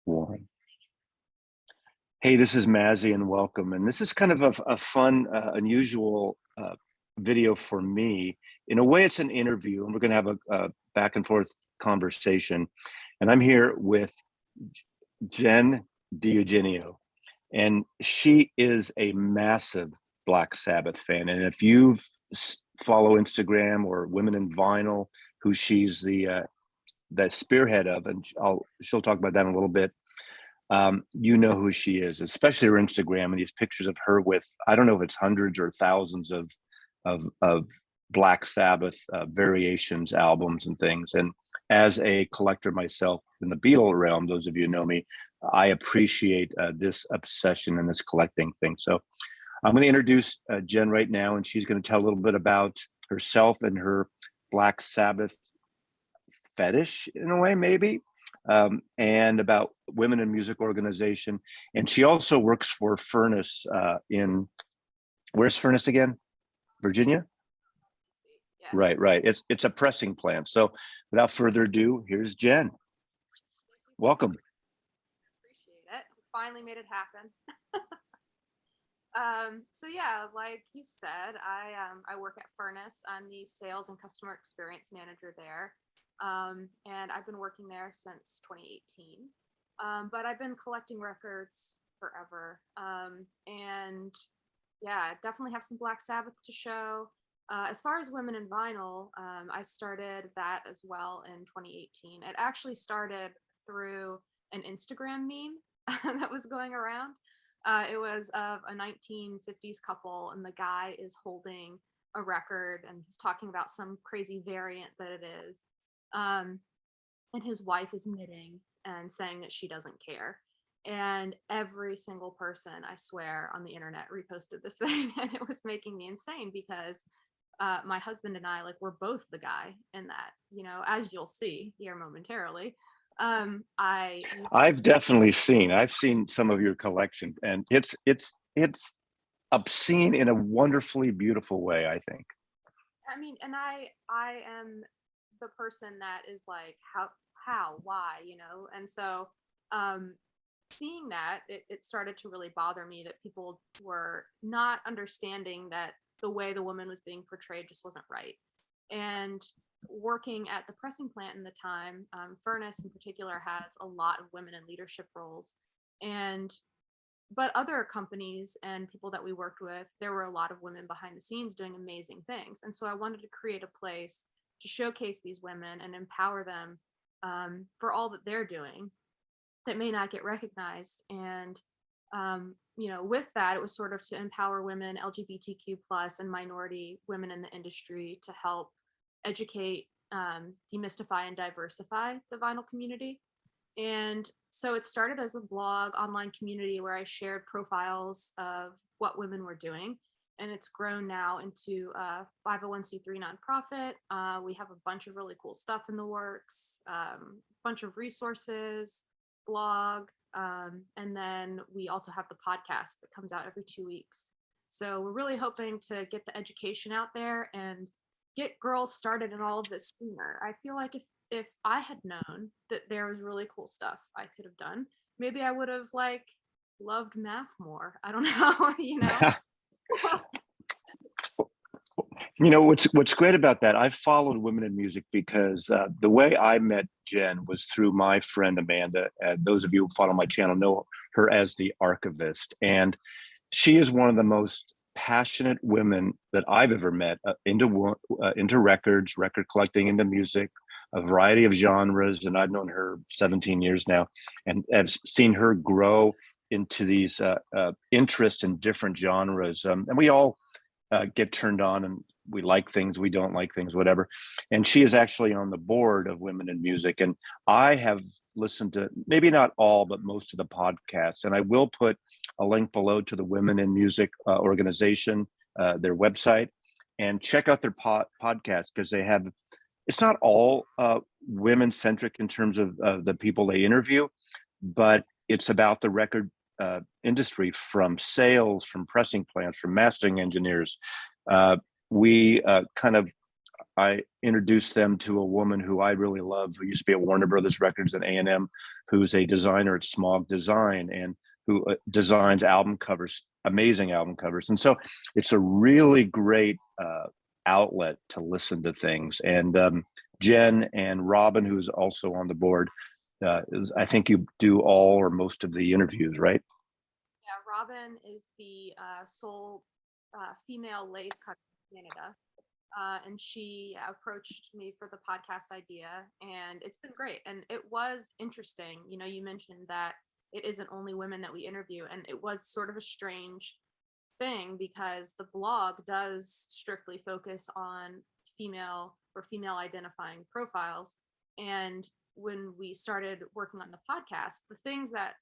One. Hey, this is Mazzy, and welcome. And this is kind of a fun, unusual video for me. In a way, it's an interview, and we're going to have a back and forth conversation. And I'm here with Jenn Eugenio, and she is a massive Black Sabbath fan. And if you follow Instagram or Women in Vinyl, who she's the spearhead of, and she'll talk about that in a little bit. You know who she is, especially her Instagram and these pictures of her with, I don't know if it's hundreds or thousands of Black Sabbath variations, albums and things. And as a collector myself in the Beatle realm, those of you who know me, I appreciate this obsession and this collecting thing. So I'm going to introduce Jenn right now, and she's going to tell a little bit about herself and her Black Sabbath fetish in a way, maybe. And about Women in Music organization. And she also works for Furnace where's Furnace again? Virginia? Yeah. Right. It's a pressing plant. So without further ado, here's Jenn. Welcome. Appreciate it. Finally made it happen. So yeah, like you said, I work at Furnace. I'm the sales and customer experience manager there. And I've been working there since 2018. But I've been collecting records forever. And yeah, definitely have some Black Sabbath to show. As far as Women in Vinyl, I started that as well in 2018. It actually started through an Instagram meme that was going around. It was of a 1950s couple, and the guy is holding a record and he's talking about some crazy variant that it is. And his wife is knitting and saying that she doesn't care. And every single person, I swear, on the internet reposted this thing, and it was making me insane because my husband and I, like, we're both the guy in that, as you'll see here momentarily. I've seen some of your collection, and it's obscene in a wonderfully beautiful way, I think. I mean, and I am the person that is like, why, and so seeing that, it started to really bother me that people were not understanding that the way the woman was being portrayed just wasn't right. And working at the pressing plant in the time, Furnace in particular has a lot of women in leadership roles, but other companies and people that we worked with, there were a lot of women behind the scenes doing amazing things. And so I wanted to create a place to showcase these women and empower them for all that they're doing that may not get recognized. And with that, it was sort of to empower women, LGBTQ plus and minority women in the industry, to help educate, demystify and diversify the vinyl community. And so it started as a blog online community where I shared profiles of what women were doing. And it's grown now into a 501c3 nonprofit. We have a bunch of really cool stuff in the works, bunch of resources, blog, and then we also have the podcast that comes out every 2 weeks. So we're really hoping to get the education out there and get girls started in all of this sooner. I feel like if I had known that there was really cool stuff I could have done, maybe I would have loved math more. I don't know, What's great about that, I've followed Women in Music because the way I met Jenn was through my friend Amanda. Those of you who follow my channel know her as the archivist, and she is one of the most passionate women that I've ever met into records, record collecting, into music, a variety of genres. And I've known her 17 years now, and have seen her grow into these interests in different genres. And we all get turned on, and we like things, we don't like things, whatever. And she is actually on the board of Women in Music. And I have listened to maybe not all, but most of the podcasts. And I will put a link below to the Women in Music organization, their website, and check out their podcast, because they have, it's not all women centric in terms of the people they interview, but it's about the record industry, from sales, from pressing plants, from mastering engineers. We kind of I introduced them to a woman who I really love, who used to be at Warner Brothers Records and A&M, who's a designer at Smog Design and who designs album covers, amazing album covers. And so it's a really great outlet to listen to things. And Jenn and Robin, who's also on the board, I think you do all or most of the interviews, right? Yeah, Robin is the sole female lathe cutter in Canada. And she approached me for the podcast idea, and it's been great. And it was interesting. You know, you mentioned that it isn't only women that we interview, and it was sort of a strange thing because the blog does strictly focus on female or female identifying profiles. And when we started working on the podcast, the things that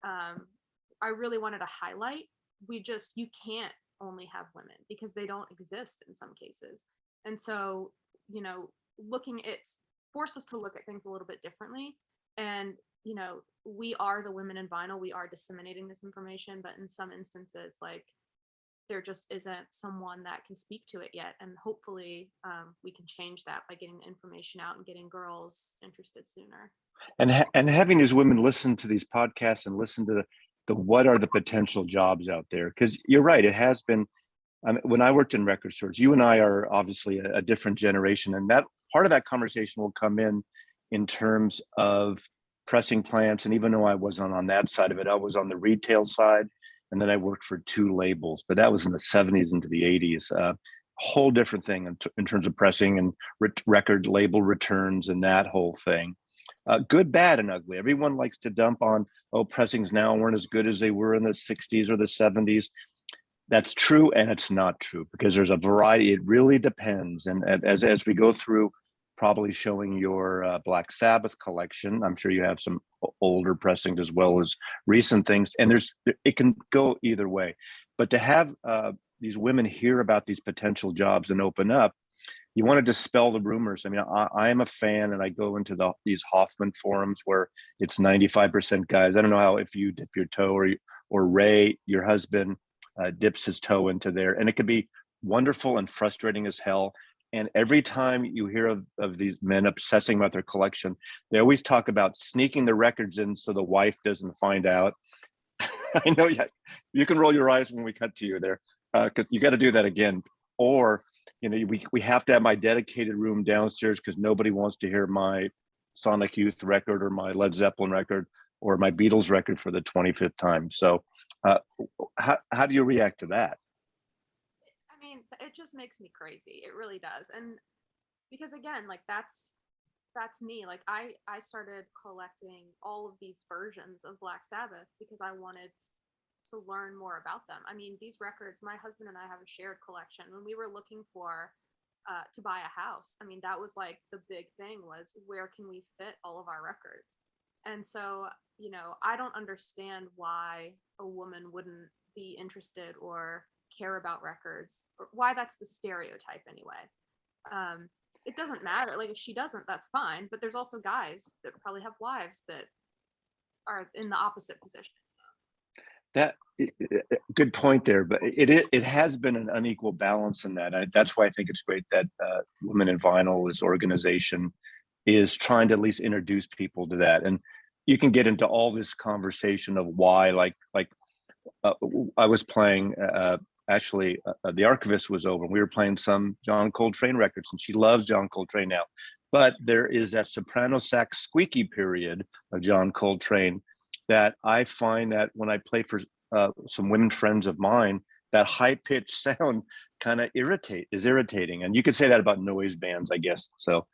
I really wanted to highlight, you can't only have women because they don't exist in some cases. And so, you know, it's forced us to look at things a little bit differently. And, you know, we are the women in vinyl, we are disseminating this information, but in some instances, like, there just isn't someone that can speak to it yet. And hopefully we can change that by getting the information out and getting girls interested sooner. And having these women listen to these podcasts and listen to the what are the potential jobs out there, because you're right, it has been. When I worked in record stores, you and I are obviously a different generation, and that part of that conversation will come in terms of pressing plants. And even though I wasn't on that side of it, I was on the retail side, and then I worked for two labels, but that was in the 70s into the 80s. Whole different thing in terms of pressing and record label returns and that whole thing. Good, bad, and ugly. Everyone likes to dump on, oh, pressings now weren't as good as they were in the 60s or the 70s. That's true, and it's not true, because there's a variety. It really depends. And as we go through, probably showing your Black Sabbath collection, I'm sure you have some older pressings as well as recent things. And it can go either way. But to have these women hear about these potential jobs and open up, you want to dispel the rumors. I mean, I am a fan, and I go into these Hoffman forums where it's 95% guys. I don't know how, if you dip your toe, or Ray, your husband, dips his toe into there, and it could be wonderful and frustrating as hell. And every time you hear of these men obsessing about their collection, they always talk about sneaking the records in so the wife doesn't find out. I know you can roll your eyes when we cut to you there, because you got to do that again. Or, you know, we have to have my dedicated room downstairs because nobody wants to hear my Sonic Youth record or my Led Zeppelin record or my Beatles record for the 25th time. So how do you react to that? I mean, it just makes me crazy. It really does. And because again, like, that's me. Like, I started collecting all of these versions of Black Sabbath because I wanted to learn more about them. I mean, these records, my husband and I have a shared collection. When we were looking for to buy a house, I mean, that was like the big thing, was where can we fit all of our records? And so, you know, I don't understand why a woman wouldn't be interested or care about records, or why that's the stereotype anyway. It doesn't matter. Like, if she doesn't, that's fine. But there's also guys that probably have wives that are in the opposite position. That good point there, but it has been an unequal balance in that. That's why I think it's great that Women in Vinyl, this organization, is trying to at least introduce people to that. And you can get into all this conversation of why, like I was playing. Actually, the Archivist was over. We were playing some John Coltrane records, and she loves John Coltrane now. But there is that soprano sax squeaky period of John Coltrane that I find that when I play for some women friends of mine, that high pitched sound kind of is irritating. And you could say that about noise bands, I guess. So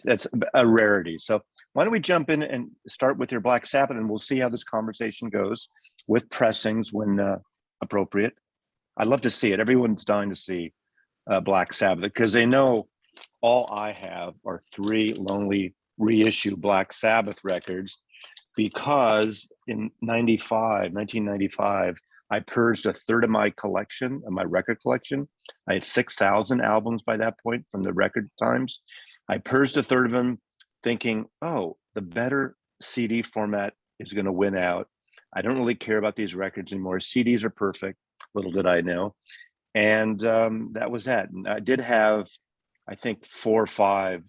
that's a rarity. So why don't we jump in and start with your Black Sabbath, and we'll see how this conversation goes with pressings when appropriate. I'd love to see it. Everyone's dying to see Black Sabbath because they know all I have are 3 lonely reissue Black Sabbath records, because in 1995, I purged a third of my collection, of my record collection. I had 6,000 albums by that point from the record times. I purged a third of them thinking, oh, the better CD format is going to win out. I don't really care about these records anymore. CDs are perfect. Little did I know. And that was that. And I did have I think 4 or 5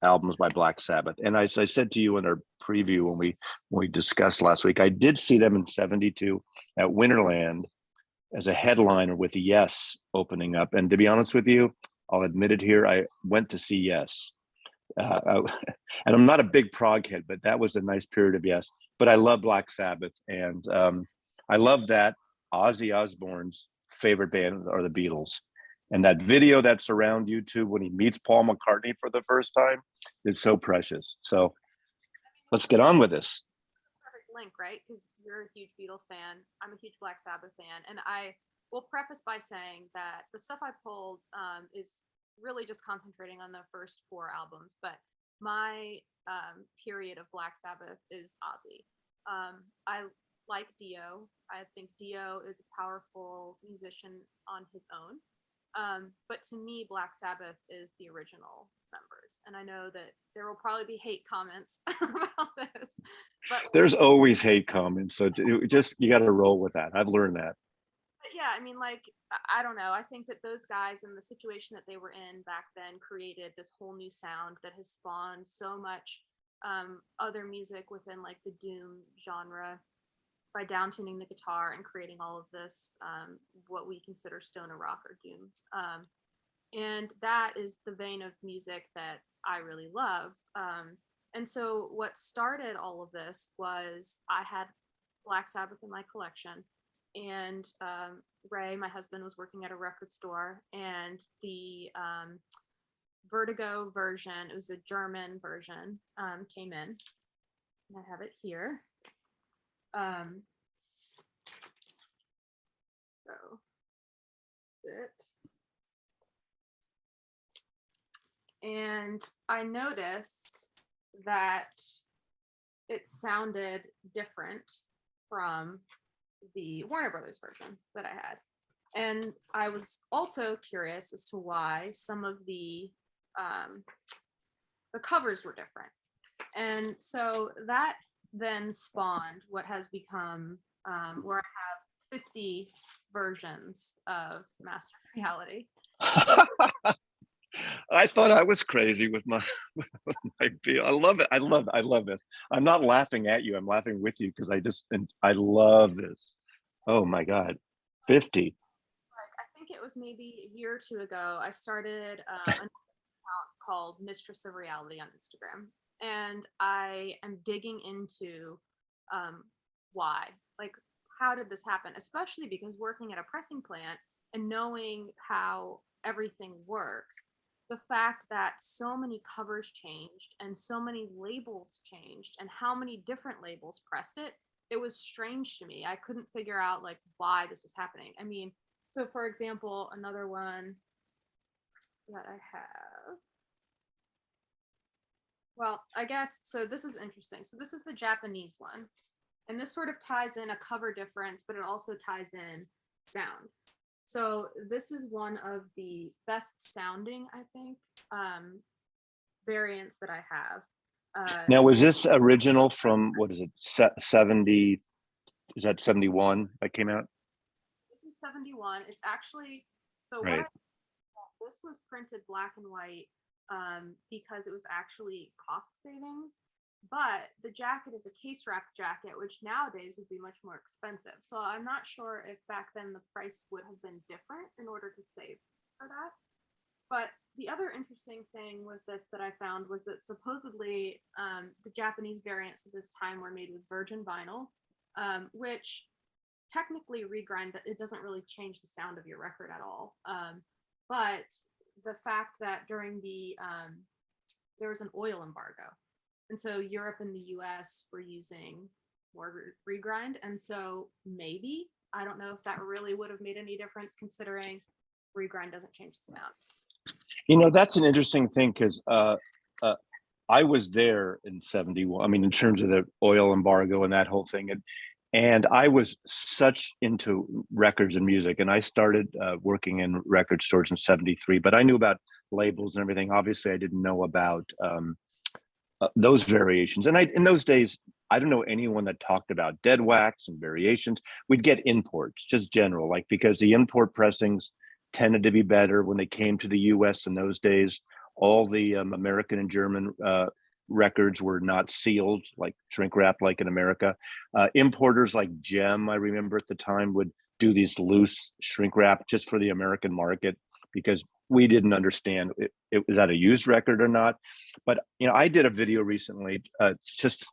albums by Black Sabbath. And as I said to you in our preview when we discussed last week, I did see them in '72 at Winterland as a headliner with Yes opening up. And to be honest with you, I'll admit it here, I went to see Yes. And I'm not a big prog head, but that was a nice period of Yes. But I love Black Sabbath, and I love that Ozzy Osbourne's favorite band are the Beatles. And that video that's around YouTube when he meets Paul McCartney for the first time is so precious. So let's get on with this. Perfect link, right? Because you're a huge Beatles fan. I'm a huge Black Sabbath fan, and I will preface by saying that the stuff I pulled is really just concentrating on the first 4 albums, but my period of Black Sabbath is Ozzy. I like Dio. I think Dio is a powerful musician on his own. But to me, Black Sabbath is the original members. And I know that there will probably be hate comments about this, but There's always hate comments. So just, you got to roll with that. I've learned that. yeah, I mean, like, I don't know. I think that those guys and the situation that they were in back then created this whole new sound that has spawned so much other music within like the doom genre by downtuning the guitar and creating all of this what we consider stoner rock or doom. And that is the vein of music that I really love. And so what started all of this was I had Black Sabbath in my collection, and Ray, my husband, was working at a record store, and the Vertigo version, it was a German version, came in. And I have it here. So it. And I noticed that it sounded different from the Warner Brothers version that I had. And I was also curious as to why some of the covers were different. And so that then spawned what has become where I have 50 versions of Master of Reality. I thought I was crazy with my I love it. I love it. I'm not laughing at you. I'm laughing with you because I love this. Oh my God. 50. Like, I think it was maybe a year or two ago, I started an account called Mistress of Reality on Instagram. And I am digging into why. Like, how did this happen? Especially because working at a pressing plant and knowing how everything works, the fact that so many covers changed and so many labels changed and how many different labels pressed it, it was strange to me. I couldn't figure out like why this was happening. I mean, so for example, another one that I have, well, I guess, so this is interesting. So this is the Japanese one, and this sort of ties in a cover difference, but it also ties in sound. So this is one of the best sounding, I think, variants that I have. Now, was this original from, what is it, 70? Is that 71 that came out? This is 71. It's actually, so Right. this was printed black and white because it was actually cost savings. But the jacket is a case wrapped jacket, which nowadays would be much more expensive. So I'm not sure if back then the price would have been different in order to save for that. But the other interesting thing with this that I found was that supposedly the Japanese variants at this time were made with virgin vinyl, which technically regrind, it doesn't really change the sound of your record at all. But the fact that during the, there was an oil embargo. And so Europe and the US were using more regrind. And so maybe, I don't know if that really would have made any difference considering regrind doesn't change the sound. You know, that's an interesting thing because I was there in 71. I mean, in terms of the oil embargo and that whole thing. And I was such into records and music. And I started working in record stores in 73, but I knew about labels and everything. Obviously, I didn't know about those variations. And in those days, I don't know anyone that talked about dead wax and variations. We'd get imports, just general, like because the import pressings tended to be better when they came to the US in those days. All the American and German records were not sealed, like shrink wrapped like in America. Importers like Gem, I remember at the time, would do these loose shrink wrap just for the American market because we didn't understand it was that a used record or not. But I did a video recently just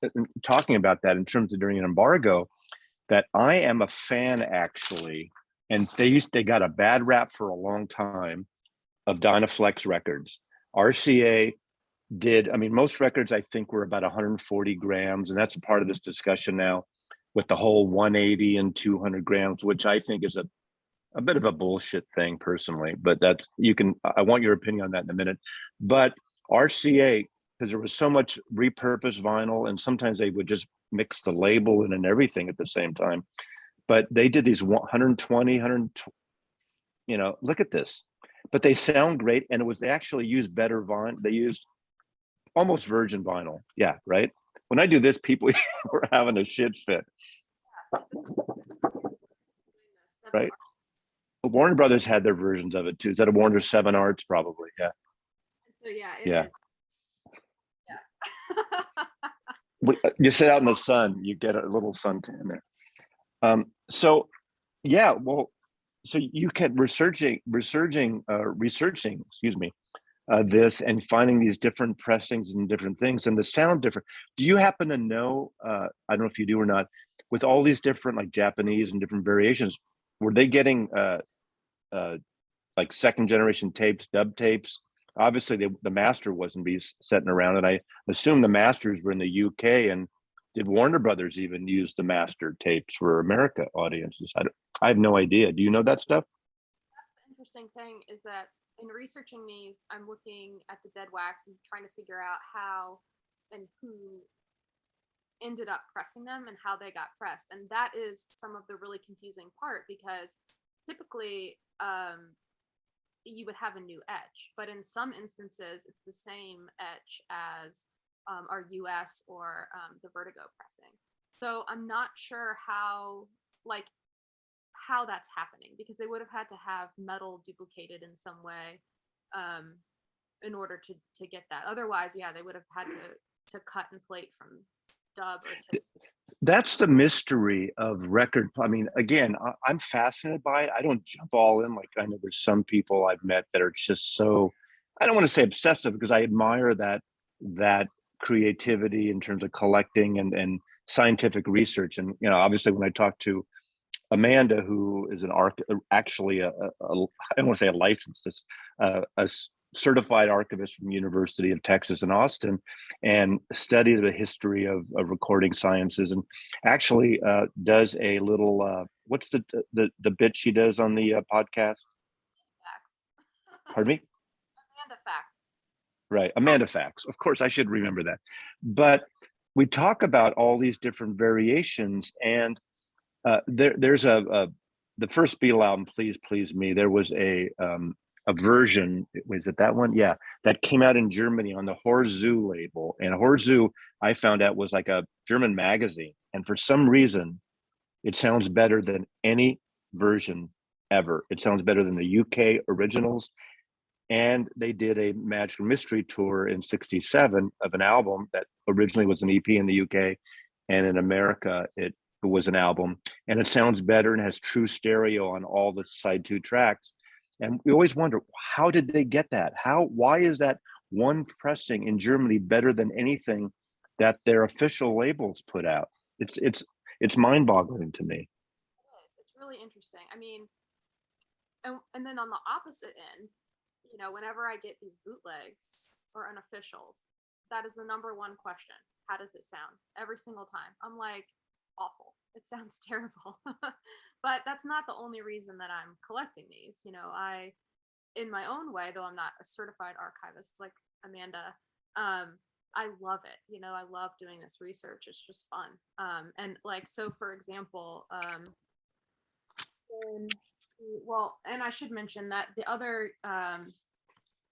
talking about that in terms of during an embargo, that I am a fan actually, and they got a bad rap for a long time of Dynaflex records. RCA did, I mean, most records I think were about 140 grams, and that's a part of this discussion now with the whole 180 and 200 grams, which I think is a bit of a bullshit thing personally, but that's, I want your opinion on that in a minute. But RCA, because there was so much repurposed vinyl, and sometimes they would just mix the label in and everything at the same time. But they did these 120, look at this. But they sound great, and they actually used better vinyl. They used almost virgin vinyl. Yeah, right. When I do this, people were having a shit fit. Right. Warner Brothers had their versions of it too. Is that a Warner 7 Arts? Probably, yeah. So yeah, yeah. Yeah. You sit out in the sun, you get a little suntan there. So yeah, well, so you kept researching, excuse me, this and finding these different pressings and different things and the sound different. Do you happen to know, I don't know if you do or not, with all these different like Japanese and different variations, were they getting like second generation tapes, dub tapes? Obviously the master wasn't be sitting around, and I assume the masters were in the UK. And did Warner Brothers even use the master tapes for America audiences? I have no idea. Do you know that stuff? That's the interesting thing, is that in researching these, I'm looking at the dead wax and trying to figure out how and who ended up pressing them and how they got pressed. And that is some of the really confusing part, because typically you would have a new etch, but in some instances it's the same etch as our US or the Vertigo pressing. So I'm not sure how that's happening, because they would have had to have metal duplicated in some way in order to get that. Otherwise, yeah, they would have had to cut and plate from dub or to. That's the mystery of record. I mean, again, I'm fascinated by it. I don't jump all in. Like, I know there's some people I've met that are just so, I don't want to say obsessive, because I admire that creativity in terms of collecting and scientific research. And obviously when I talk to Amanda, who is actually I don't want to say a licensed, a certified archivist from the University of Texas in Austin, and studied the history of recording sciences, and actually does a little, what's the bit she does on the podcast? Facts. Pardon me? Amanda Facts. Right, Amanda Facts. Of course, I should remember that. But we talk about all these different variations, and there's the first Beatle album, Please Please Me. There was a version. Was it that one? Yeah, that came out in Germany on the Horzu label. And Horzu, I found out, was like a German magazine. And for some reason, it sounds better than any version ever. It sounds better than the UK originals. And they did a Magical Mystery tour in '67 of an album that originally was an EP in the UK, and in America it was an album, and it sounds better and has true stereo on all the side 2 tracks. And we always wonder, how did they get that? Why is that one pressing in Germany better than anything that their official labels put out? It's mind-boggling to me. It is. It's really interesting. I mean, and then on the opposite end, whenever I get these bootlegs or unofficials, that is the number one question. How does it sound? Every single time. I'm like, awful. It sounds terrible. But that's not the only reason that I'm collecting these. I, in my own way, though I'm not a certified archivist like Amanda, I love it. I love doing this research. It's just fun. And like, so for example, and I should mention that the other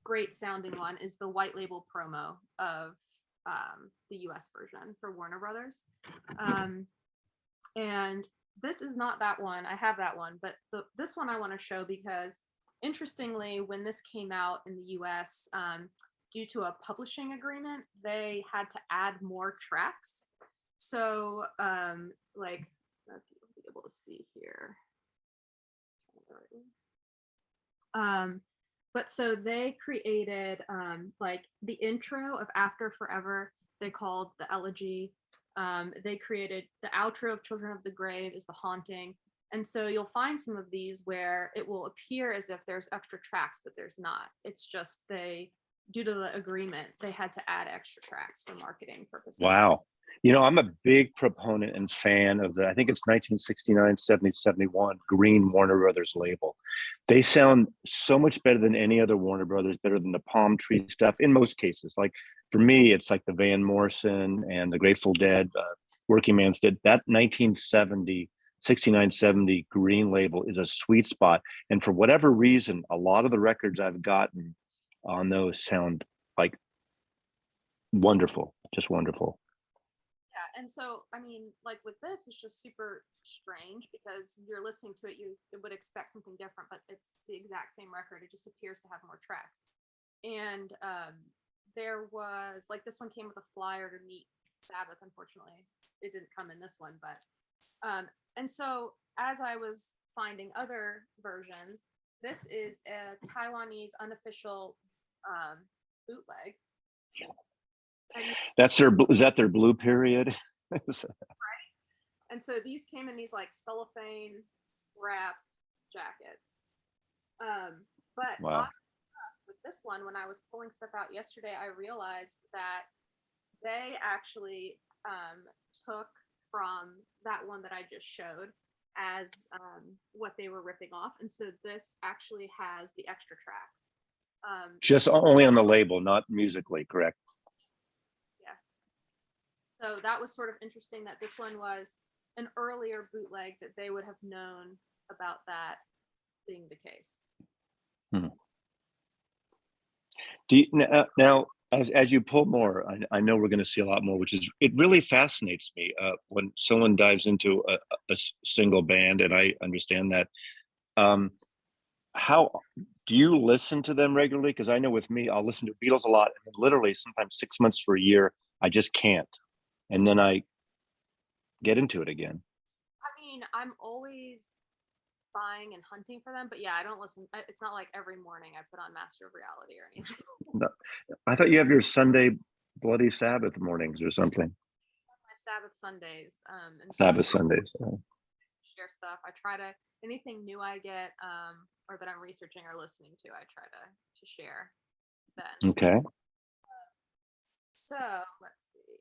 great sounding one is the white label promo of the US version for Warner Brothers. And this is not that one. I have that one, but this one I want to show because interestingly, when this came out in the US, due to a publishing agreement, they had to add more tracks. So, like, I don't know if you'll be able to see here. But so they created like the intro of After Forever, they called the elegy. They created the outro of Children of the Grave is the haunting. And so you'll find some of these where it will appear as if there's extra tracks, but there's not. It's just they, due to the agreement, they had to add extra tracks for marketing purposes. Wow. You know, I'm a big proponent and fan of I think it's 1969, 70, 71 Green Warner Brothers label. They sound so much better than any other Warner Brothers, better than the Palm Tree stuff in most cases. Like for me, it's like the Van Morrison and the Grateful Dead, Working Man's did that 1970, 69, 70 Green label is a sweet spot. And for whatever reason, a lot of the records I've gotten on those sound like wonderful, just wonderful. Yeah, and so I mean, like with this, it's just super strange because you're listening to it, you would expect something different, but it's the exact same record. It just appears to have more tracks. And there was like this one came with a flyer to meet Sabbath. Unfortunately, it didn't come in this one, but and so as I was finding other versions, this is a Taiwanese unofficial bootleg. That's is that their blue period? Right. And so these came in these like cellophane wrapped jackets. But wow. with this one, when I was pulling stuff out yesterday, I realized that they actually took from that one that I just showed as what they were ripping off. And so this actually has the extra tracks. Just only on the label, not musically, correct? So that was sort of interesting that this one was an earlier bootleg that they would have known about that being the case. Hmm. Do you, now, as you pull more, I know we're going to see a lot more, which is, it really fascinates me when someone dives into a single band, and I understand that. How do you listen to them regularly? Because I know with me, I'll listen to Beatles a lot, and literally sometimes 6 months for a year, I just can't. And then I get into it again. I mean, I'm always buying and hunting for them, but yeah, I don't listen. It's not like every morning I put on Master of Reality or anything. No, I thought you have your Sunday Bloody Sabbath mornings or something. My Sabbath Sundays, and Sabbath Sundays. share stuff. I try to anything new I get, or that I'm researching or listening to, I try to share. Then Okay. So let's see.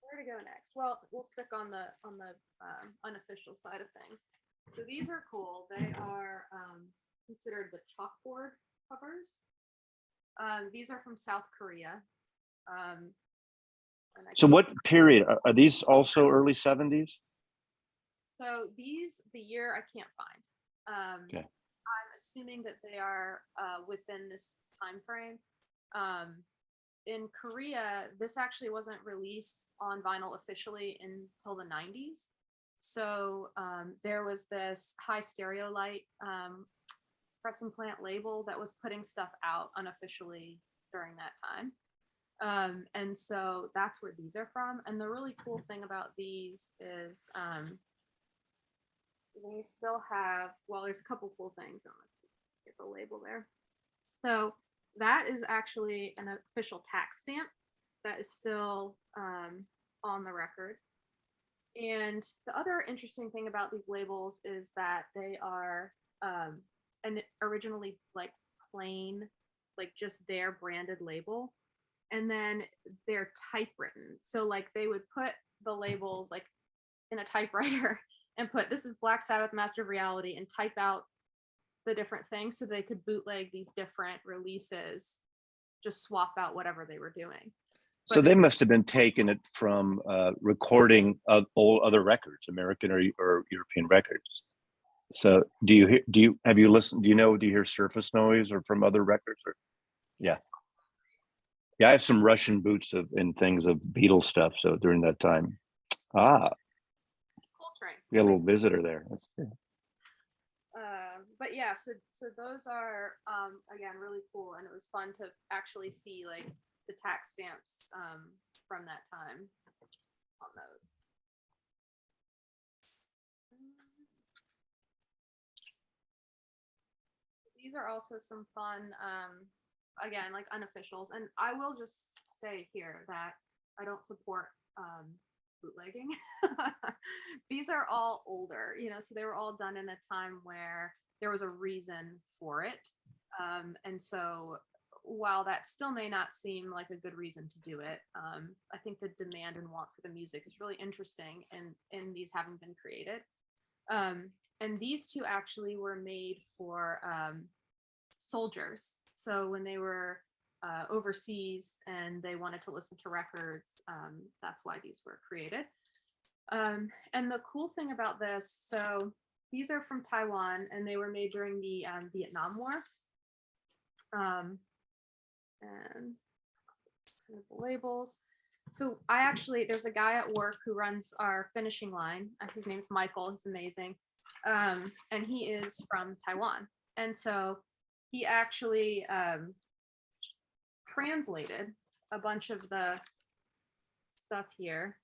Where to go next? Well, we'll stick on the unofficial side of things. So these are cool. They are considered the chalkboard covers. These are from South Korea. So what period are these? Also early 70s? So these, the year I can't find. Okay. I'm assuming that they are within this time frame. In Korea, this actually wasn't released on vinyl officially until the 90s. So there was this High Stereolite press and plant label that was putting stuff out unofficially during that time. And so that's where these are from. And the really cool thing about these is they still have, well, there's a couple cool things. I'm going to get the label there. So that is actually an official tax stamp that is still on the record. And the other interesting thing about these labels is that they are an originally like plain, like just their branded label. And then they're typewritten. So like they would put the labels like in a typewriter and put, this is Black Sabbath Master of Reality, and type out the different things so they could bootleg these different releases, just swap out whatever they were doing. But so they must have been taking it from recording old other records, American or European records. So do you have you listened? Do you hear surface noise or from other records? Or yeah, I have some Russian boots and things of Beatles stuff. So during that time, Coltrane. we got a little visitor there. That's good. but yeah, so those are again really cool, and it was fun to actually see like the tax stamps from that time on those. These are also some fun, again, like unofficials. And I will just say here that I don't support bootlegging. These are all older, you know, so they were all done in a time where there was a reason for it. And so while that still may not seem like a good reason to do it, I think the demand and want for the music is really interesting in these having been created. And these two actually were made for soldiers. So when they were overseas and they wanted to listen to records, that's why these were created. And the cool thing about this, so these are from Taiwan, and they were made during the Vietnam War. And kind of the labels. So there's a guy at work who runs our finishing line. His name's Michael. He's amazing. And he is from Taiwan. And so he actually translated a bunch of the stuff here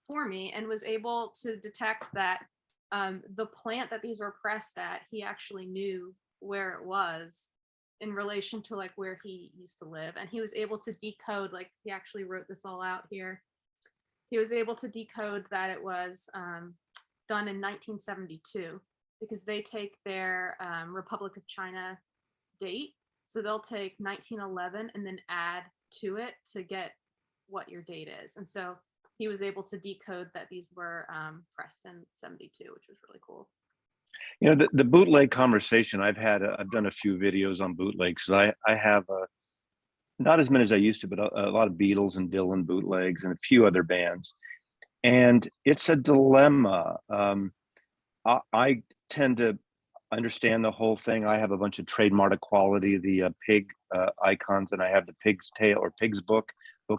for me and was able to detect that the plant that these were pressed at, he actually knew where it was in relation to like where he used to live. And he was able to decode, like he actually wrote this all out here. He was able to decode that it was done in 1972 because they take their Republic of China date. So they'll take 1911 and then add to it to get what your date is. And so he was able to decode that these were pressed in 72, which was really cool. You know, the bootleg conversation I've done a few videos on bootlegs. I have not as many as I used to, but a lot of Beatles and Dylan bootlegs and a few other bands. And it's a dilemma. I tend to understand the whole thing. I have a bunch of trademark equality, the pig icons, and I have the Pig's Tail or Pig's book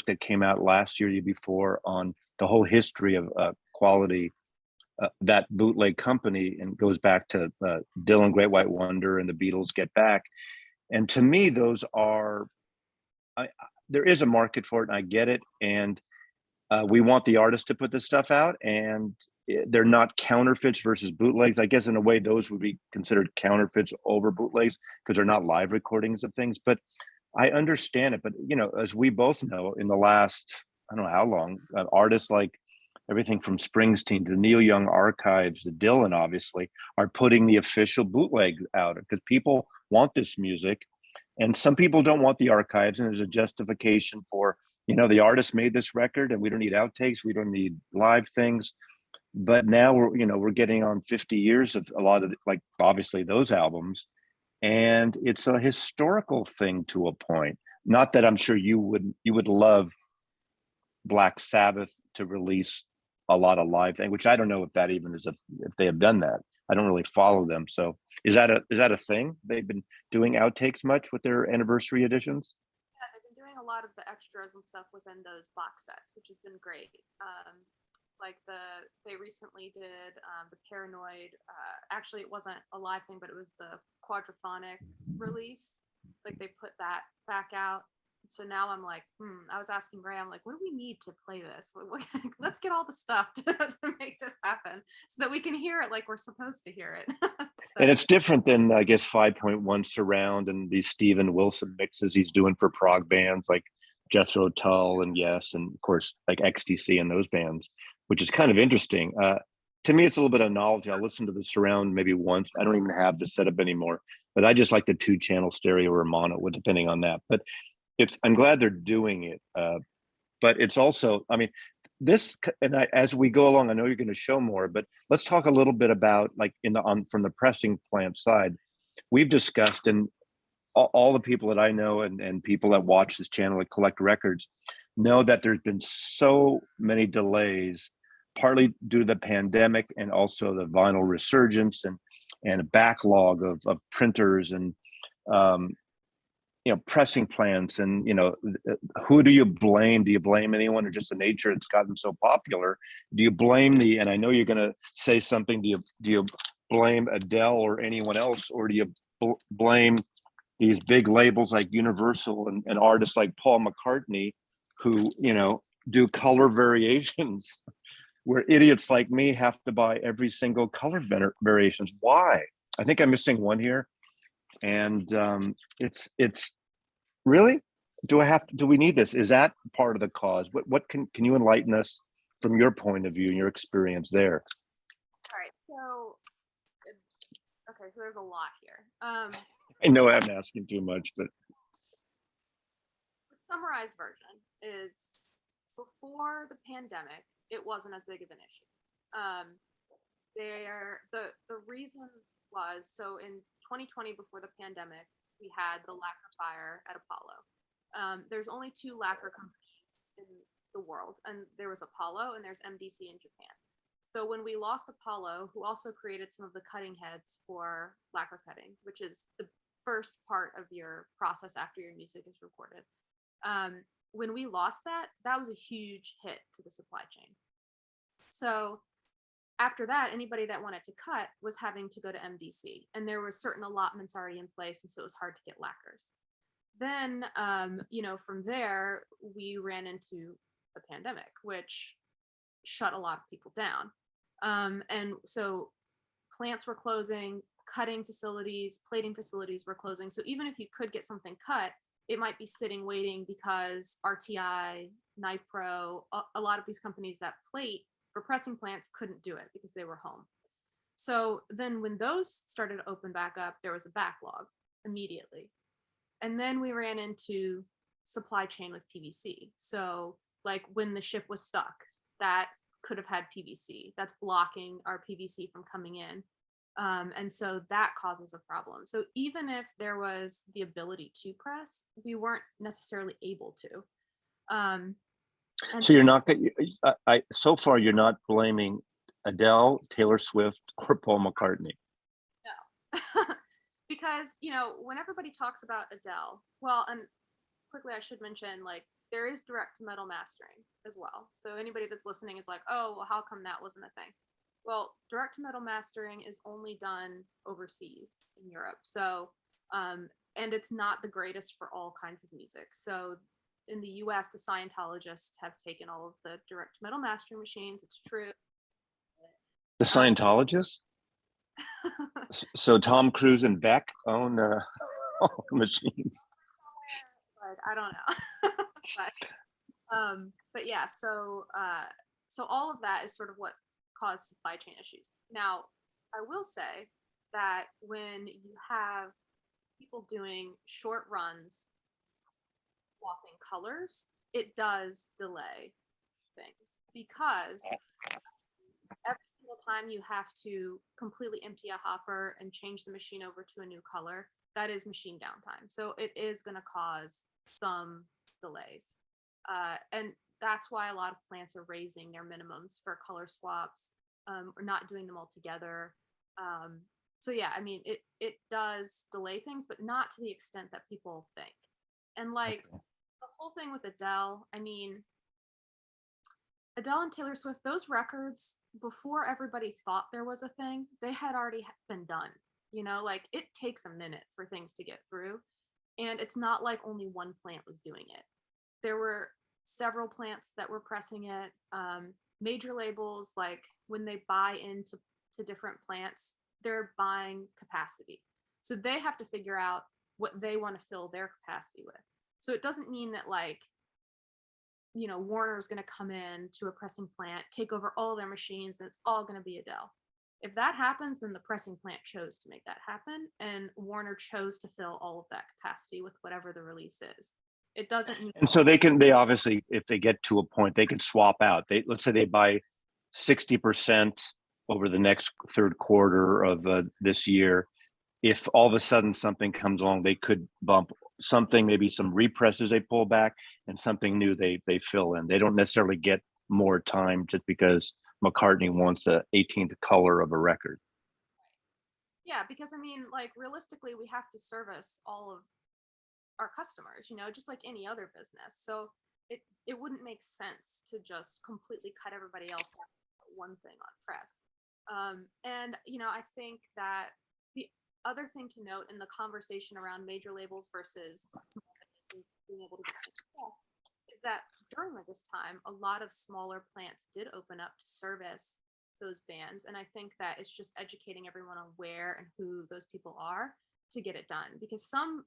that came out last year, year before, on the whole history of quality. That bootleg company, and goes back to Dylan, Great White Wonder, and the Beatles, Get Back. And to me, those are, there is a market for it, and I get it. And we want the artist to put this stuff out, and they're not counterfeits versus bootlegs. I guess in a way, those would be considered counterfeits over bootlegs because they're not live recordings of things. But I understand it. But you know, as we both know, in the last, I don't know how long, artists like everything from Springsteen to Neil Young Archives to Dylan, obviously, are putting the official bootleg out because people want this music. And some people don't want the archives, and there's a justification for, you know, the artist made this record and we don't need outtakes, we don't need live things. But now we're getting on 50 years of a lot of, like, obviously those albums, and it's a historical thing to a point. Not that I'm sure you would love Black Sabbath to release a lot of live thing, which I don't know if that even is if they have done that. I don't really follow them. So is that a thing? They've been doing outtakes much with their anniversary editions? Yeah, they've been doing a lot of the extras and stuff within those box sets, which has been great. Like they recently did the Paranoid. Actually, it wasn't a live thing, but it was the quadraphonic release. Like they put that back out. So now I'm like, I was asking Graham, like, what do we need to play this? Let's get all the stuff to make this happen so that we can hear it like we're supposed to hear it. So. And it's different than, I guess, 5.1 surround and these Steven Wilson mixes he's doing for prog bands like Jethro Tull and Yes, and of course like XTC and those bands, which is kind of interesting. To me, it's a little bit of novelty. I'll listen to the surround maybe once. I don't even have the setup anymore, but I just like the 2-channel stereo or mono, depending on that. But I'm glad they're doing it. But it's also, I mean, as we go along, I know you're going to show more, but let's talk a little bit about, like, from the pressing plant side. We've discussed, and all the people that I know and people that watch this channel that collect records know that there's been so many delays, partly due to the pandemic and also the vinyl resurgence and a backlog of printers and pressing plants. And who do you blame? Do you blame anyone, or just the nature it's gotten so popular? Do you blame and I know you're going to say something, do you blame Adele or anyone else, or do you blame these big labels like Universal and artists like Paul McCartney, who do color variations, where idiots like me have to buy every single color variations? Why? I think I'm missing one here, and it's really. Do we need this? Is that part of the cause? What can you enlighten us from your point of view and your experience there? All right. So, okay, so there's a lot here. I know I'm asking too much, but The summarized version is before the pandemic, it wasn't as big of an issue. Um, the reason was, so in 2020, before the pandemic, we had the lacquer fire at Apollo. There's only two lacquer companies in the world, and there was Apollo and there's MDC in Japan. So when we lost Apollo, who also created some of the cutting heads for lacquer cutting, which is the first part of your process after your music is recorded, when we lost that, that was a huge hit to the supply chain. So after that, anybody that wanted to cut was having to go to MDC, and there were certain allotments already in place, and so it was hard to get lacquers. Then, from there, we ran into the pandemic, which shut a lot of people down. And so plants were closing, cutting facilities, plating facilities were closing. So even if you could get something cut, it might be sitting waiting because RTI, Nipro, a lot of these companies that plate for pressing plants couldn't do it because they were home. So then when those started to open back up, there was a backlog immediately. And then we ran into supply chain with PVC. So like when the ship was stuck, that could have had PVC. That's blocking our PVC from coming in. And so that causes a problem. So even if there was the ability to press, we weren't necessarily able to. so you're not. So far you're not blaming Adele, Taylor Swift, or Paul McCartney. No. Because, when everybody talks about Adele, well, and quickly I should mention, like, there is direct to metal mastering as well. So anybody that's listening is like, oh, well, how come that wasn't a thing? Well, direct to metal mastering is only done overseas in Europe. So, and it's not the greatest for all kinds of music. So in the US, the Scientologists have taken all of the direct to metal mastering machines. It's true. The Scientologists. So Tom Cruise and Beck own machines. But I don't know. but yeah, so all of that is sort of what caused supply chain issues. Now, I will say that when you have people doing short runs swapping colors, it does delay things because every single time you have to completely empty a hopper and change the machine over to a new color, that is machine downtime. So it is going to cause some delays. And that's why a lot of plants are raising their minimums for color swaps, or not doing them all together. So yeah, I mean, it does delay things, but not to the extent that people think. And like the whole thing with Adele, I mean, Adele and Taylor Swift, those records, before everybody thought there was a thing, they had already been done. Like it takes a minute for things to get through. And it's not like only one plant was doing it. There were several plants that were pressing it. Major labels, like when they buy into different plants, they're buying capacity. So they have to figure out what they want to fill their capacity with. So it doesn't mean that like, Warner's going to come in to a pressing plant, take over all their machines, and it's all going to be Adele. If that happens, then the pressing plant chose to make that happen, and Warner chose to fill all of that capacity with whatever the release is. It doesn't mean. And so they obviously, if they get to a point, they can swap out. Let's say they buy 60% over the next third quarter of this year. If all of a sudden something comes along, they could bump something, maybe some represses they pull back, and something new they fill in. They don't necessarily get more time just because McCartney wants a 18th color of a record. Yeah, because I mean, like realistically, we have to service all of our customers, just like any other business. So it wouldn't make sense to just completely cut everybody else out one thing on press. And I think that the other thing to note in the conversation around major labels versus small bands and being able to get success is that during this time, a lot of smaller plants did open up to service those bands, and I think that it's just educating everyone on where and who those people are to get it done. Because some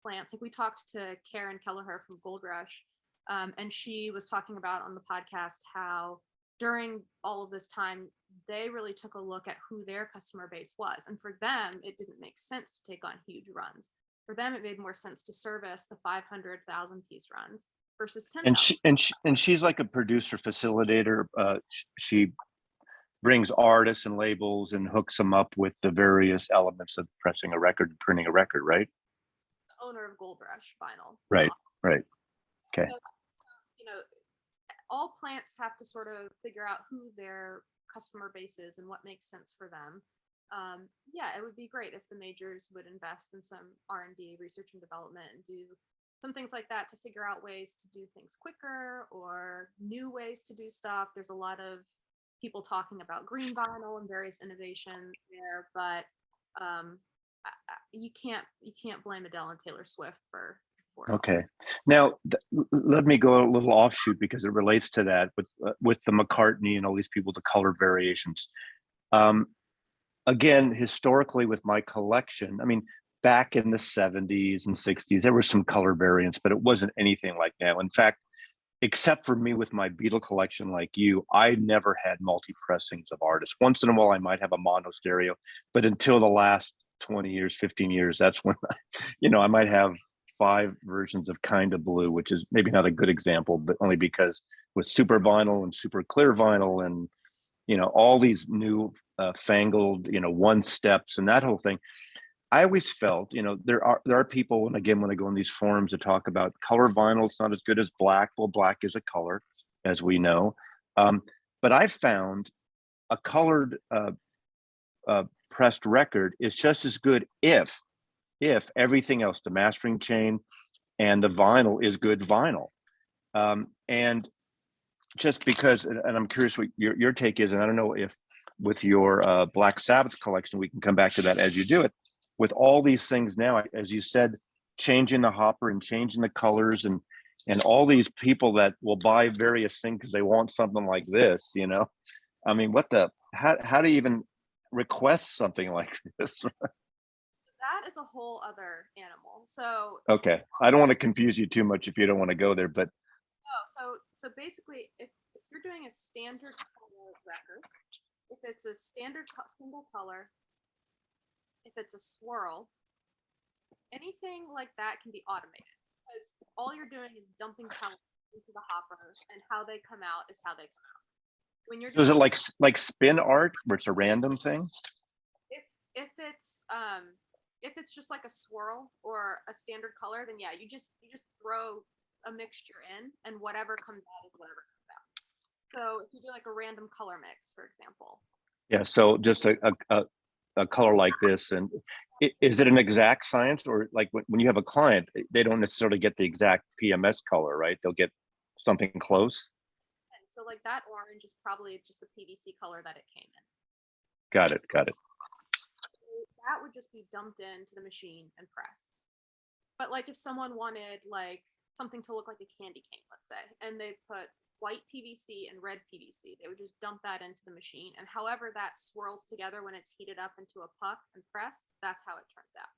plants, like we talked to Karen Kelleher from Gold Rush, and she was talking about on the podcast how during all of this time they really took a look at who their customer base was, and for them it didn't make sense to take on huge runs. For them it made more sense to service the 500,000 piece runs versus 10,000. And she's like a producer facilitator. She brings artists and labels and hooks them up with the various elements of pressing a record and printing a record, right? The owner of Gold Rush Vinyl. Right. Okay. So, all plants have to sort of figure out who their customer base is and what makes sense for them. Yeah, it would be great if the majors would invest in some R&D, research and development, and do some things like that to figure out ways to do things quicker or new ways to do stuff. There's a lot of people talking about green vinyl and various innovations there, but you can't blame Adele and Taylor Swift for it. Okay. Now, let me go a little offshoot because it relates to that with the McCartney and all these people, the color variations. Again, historically with my collection, I mean, back in the 70s and 60s, there were some color variants, but it wasn't anything like now. In fact, except for me with my Beatle collection, like you, I never had multi-pressings of artists. Once in a while, I might have a mono stereo, but until the last 20 years, 15 years, that's when, I might have 5 versions of Kinda Blue, which is maybe not a good example, but only because with super vinyl and super clear vinyl and, all these new fangled, one steps and that whole thing. I always felt, there are people, and again, when I go in these forums to talk about color vinyl, it's not as good as black. Well, black is a color, as we know. But I've found a colored pressed record is just as good if everything else, the mastering chain and the vinyl is good vinyl. And just because, and I'm curious what your take is, and I don't know if with your Black Sabbath collection, we can come back to that as you do it. With all these things now, as you said, changing the hopper and changing the colors and all these people that will buy various things because they want something like this, I mean, how do you even request something like this? That is a whole other animal. So Okay, I don't want to confuse you too much if you don't want to go there, but so basically, if you're doing a standard color record, if it's a standard single color, if it's a swirl, anything like that can be automated because all you're doing is dumping color into the hopper, and how they come out is how they come out. When you're is it like spin art where it's a random thing? If it's just like a swirl or a standard color, then yeah, you just throw a mixture in, and whatever comes out is whatever comes out. So if you do like a random color mix, for example. Yeah, so just a color like this, and is it an exact science, or like when you have a client, they don't necessarily get the exact PMS color, right? They'll get something close. And so like that orange is probably just the PVC color that it came in. Got it. That would just be dumped into the machine and pressed. But like if someone wanted like something to look like a candy cane, let's say, and they put white PVC and red PVC, they would just dump that into the machine, and however that swirls together when it's heated up into a puck and pressed, that's how it turns out.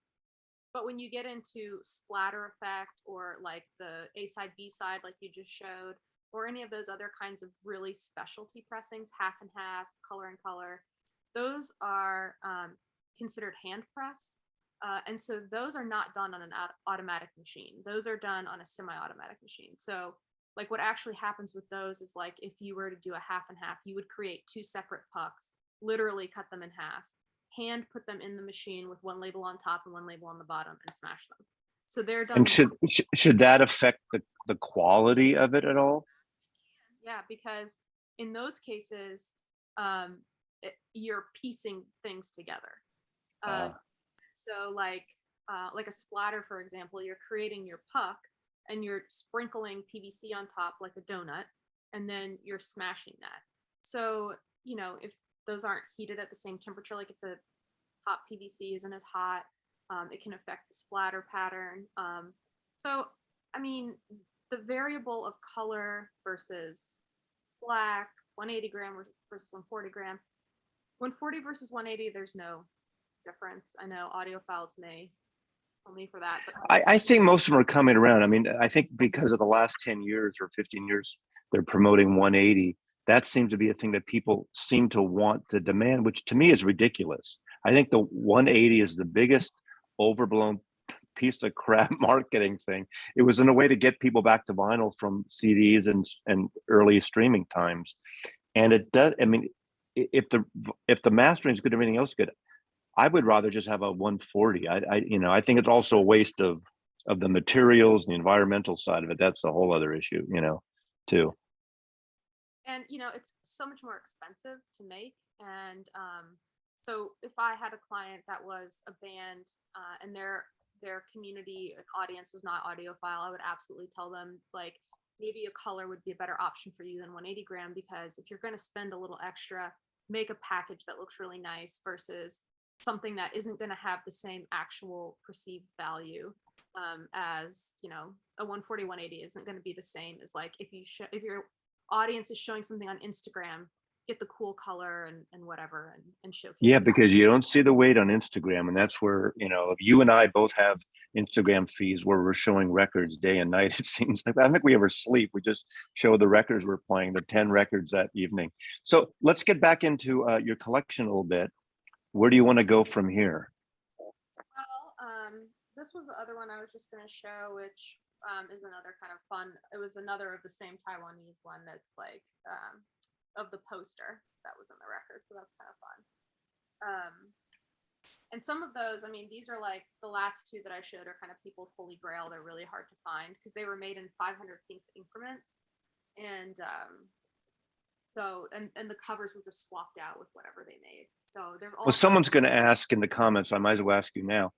But when you get into splatter effect or like the A side, B side, like you just showed, or any of those other kinds of really specialty pressings, half and half, color and color, those are considered hand press. And so those are not done on an automatic machine. Those are done on a semi-automatic machine. So like what actually happens with those is like if you were to do a half and half, you would create 2 separate pucks, literally cut them in half, hand put them in the machine with one label on top and one label on the bottom, and smash them. So they're done. And should that affect the quality of it at all? Yeah, because in those cases, you're piecing things together. So like a splatter, for example, you're creating your puck and you're sprinkling PVC on top like a donut, and then you're smashing that. So, if those aren't heated at the same temperature. Like if the top PVC isn't as hot, it can affect the splatter pattern. So, I mean, the variable of color versus black, 180 gram versus 140 gram, 140 versus 180, there's no difference. I know audiophiles may tell me for that, but I think most of them are coming around. I mean, I think because of the last 10 years or 15 years, they're promoting 180. That seems to be a thing that people seem to want to demand, which to me is ridiculous. I think the 180 is the biggest overblown piece of crap marketing thing. It was in a way to get people back to vinyl from CDs and early streaming times. And it does. I mean, if the mastering is good, everything else is good. I would rather just have a 140. I think it's also a waste of the materials, the environmental side of it. That's a whole other issue, too. and it's so much more expensive to make. And so if I had a client that was a band, and their community and audience was not audiophile, I would absolutely tell them, like, maybe a color would be a better option for you than 180 gram, because if you're going to spend a little extra, make a package that looks really nice versus something that isn't going to have the same actual perceived value, as a 140 180 isn't going to be the same as, like, if your audience is showing something on Instagram, get the cool color and whatever, and showcase Yeah, that. because you don't see the weight on Instagram, and that's where, if you and I both have Instagram feeds where we're showing records day and night, it seems like I don't think we ever sleep. We just show the records we're playing, the 10 records that evening. So let's get back into your collection a little bit. Where do you want to go from here? Well, this was the other one I was just going to show, which is another kind of fun. It was another of the same Taiwanese one that's like of the poster that was in the record, so that's kind of fun. And some of those, I mean, these are like the last two that I showed are kind of people's holy grail. They're really hard to find because they were made in 500 piece increments, and and the covers were just swapped out with whatever they made. So there's Well, all. someone's going to ask in the comments, so I might as well ask you now.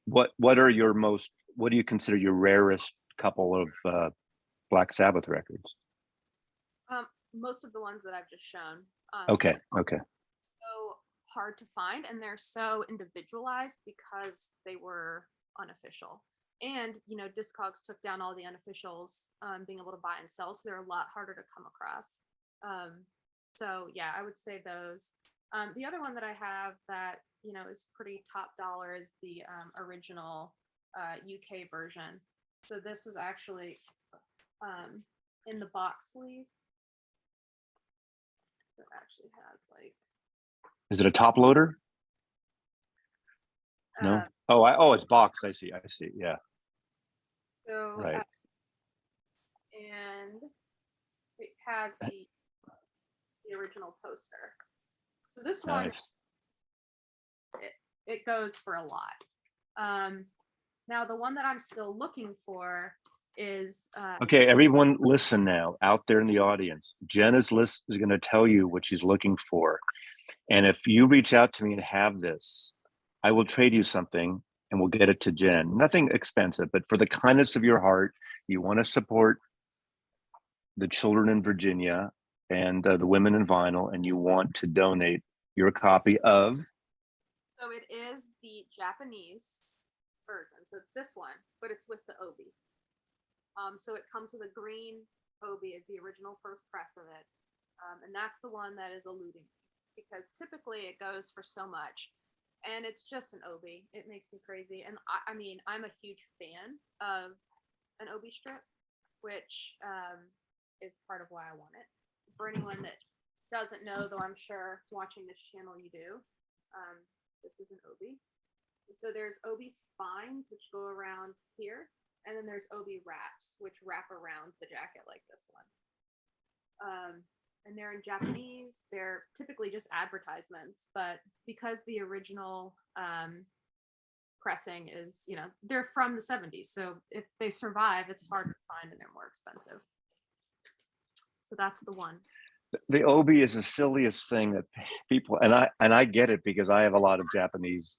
What do you consider your rarest couple of Black Sabbath records? Most of the ones that I've just shown. Okay. So hard to find, and they're so individualized because they were unofficial. And Discogs took down all the unofficials, being able to buy and sell, so they're a lot harder to come across. So yeah, I would say those. The other one that I have that is pretty top dollar is the original UK version. So this was actually in the box sleeve. It actually has like. Is it a top loader? No. It's box. I see. Yeah. So right. And it has the original poster. So this one, Nice. it goes for a lot. Now the one that I'm still looking for is okay, everyone listen now out there in the audience. Jenn is going to tell you what she's looking for. And if you reach out to me and have this, I will trade you something and we'll get it to Jenn. Nothing expensive, but for the kindness of your heart, you want to support the children in Virginia and the women in vinyl, and you want to donate your copy of. So it is the Japanese version. So it's this one, but it's with the obi. So it comes with a green obi as the original first press of it. And that's the one that is eluding me, because typically it goes for so much, and it's just an obi. It makes me crazy. And I mean, I'm a huge fan of an obi strip, which is part of why I want it. For anyone that doesn't know, though I'm sure watching this channel you do, this is an obi. So there's obi spines, which go around here, and then there's obi wraps, which wrap around the jacket like this one. And they're in Japanese. They're typically just advertisements, but because the original pressing is, they're from the 70s, so if they survive, it's harder to find and they're more expensive. So that's the one. The obi is the silliest thing that people, and I get it, because I have a lot of Japanese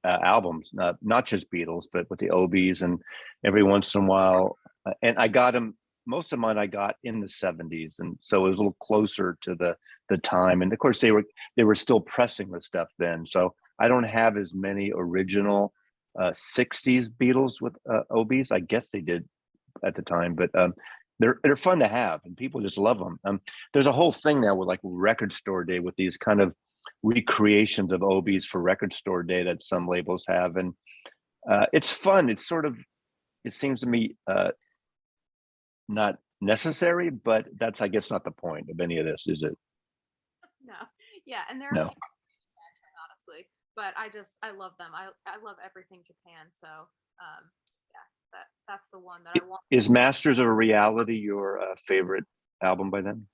albums, not just Beatles, but with the obis, and every once in a while, and I got them most of mine I got in the 70s, and so it was a little closer to the time. And of course, they were still pressing the stuff then. So I don't have as many original 60s Beatles with OBs. I guess they did at the time, but they're fun to have, and people just love them. There's a whole thing now with like Record Store Day with these kind of recreations of OBs for Record Store Day that some labels have, and it's fun. It's sort of, it seems to me, not necessary, but that's, I guess, not the point of any of this, is it? No, yeah, and they're No. honestly, but I love them. I love everything Japan. So yeah, that's the one that I want. Is Masters of Reality your favorite album by them?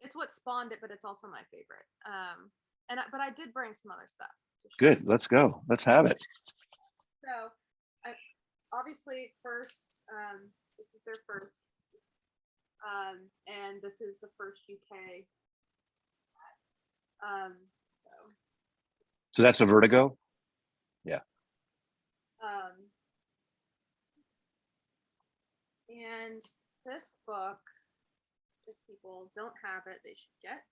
It's what spawned it, but it's also my favorite. But I did bring some other stuff to show. Good. Let's go. Let's have it. So, obviously, first, this is their first, and this is the first UK. So. So that's a Vertigo. Yeah. And this book, if people don't have it, they should get.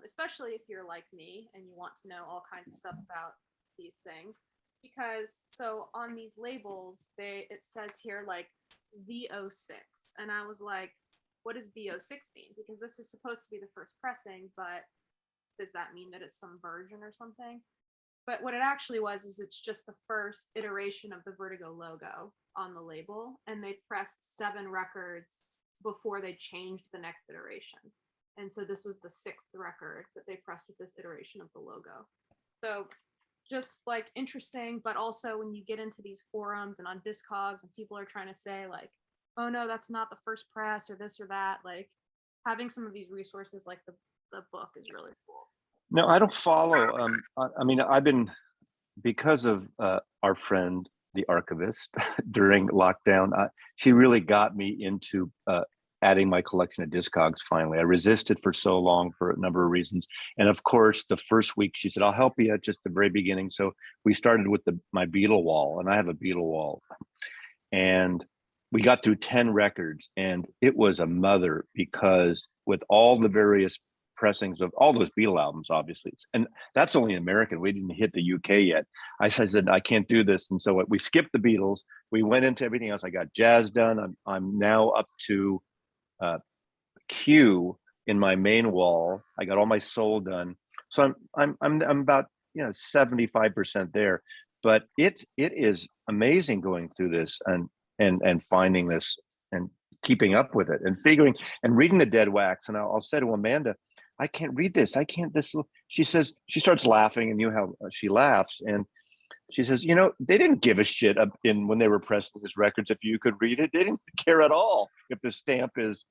Especially if you're like me and you want to know all kinds of stuff about these things. Because so on these labels, it says here like VO6, and I was like, what does VO6 mean? Because this is supposed to be the first pressing, but does that mean that it's some version or something? But what it actually was is it's just the first iteration of the Vertigo logo on the label, and they pressed 7 records before they changed the next iteration. And so this was the 6th record that they pressed with this iteration of the logo. So just like interesting, but also when you get into these forums and on Discogs and people are trying to say like, oh no, that's not the first press or this or that, like having some of these resources like the book is really cool. No, I don't follow. I mean, I've been, because of our friend, the archivist, during lockdown, she really got me into adding my collection of Discogs finally. I resisted for so long for a number of reasons. And of course, the first week she said, I'll help you at just the very beginning. So we started with my Beatle wall, and I have a Beatle wall. And we got through 10 records, and it was a mother, because with all the various pressings of all those Beatle albums, obviously, and that's only American. We didn't hit the UK yet. I said, I can't do this. And so we skipped the Beatles. We went into everything else. I got jazz done. I'm now up to Q in my main wall. I got all my soul done. So I'm about 75% there. But it is amazing going through this and finding this and keeping up with it and figuring and reading the dead wax. And I'll say to Amanda, I can't read this. I can't this. She says, she starts laughing, and how she laughs. And she says, they didn't give a shit when they were pressing these records if you could read it. They didn't care at all if the stamp is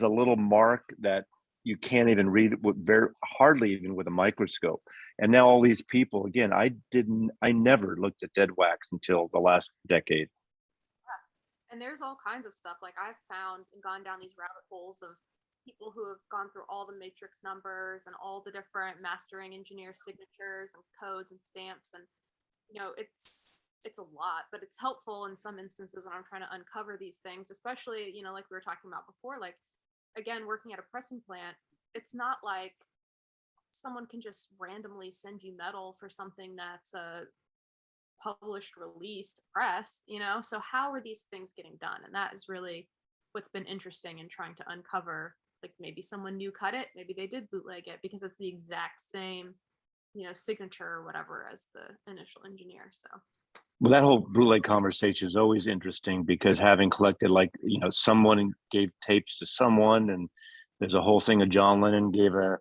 a little mark that you can't even read it with hardly even with a microscope. And now all these people, again, I never looked at dead wax until the last decade. And there's all kinds of stuff. Like I've found and gone down these rabbit holes of people who have gone through all the matrix numbers and all the different mastering engineer signatures and codes and stamps. And, it's a lot, but it's helpful in some instances when I'm trying to uncover these things, especially, like we were talking about before, like, again, working at a pressing plant, it's not like someone can just randomly send you metal for something that's a published, released press, so how are these things getting done? And that is really what's been interesting in trying to uncover, like maybe someone new cut it, maybe they did bootleg it because it's the exact same, signature or whatever as the initial engineer. So well, that whole bootleg conversation is always interesting, because having collected, like, someone gave tapes to someone, and there's a whole thing of John Lennon gave a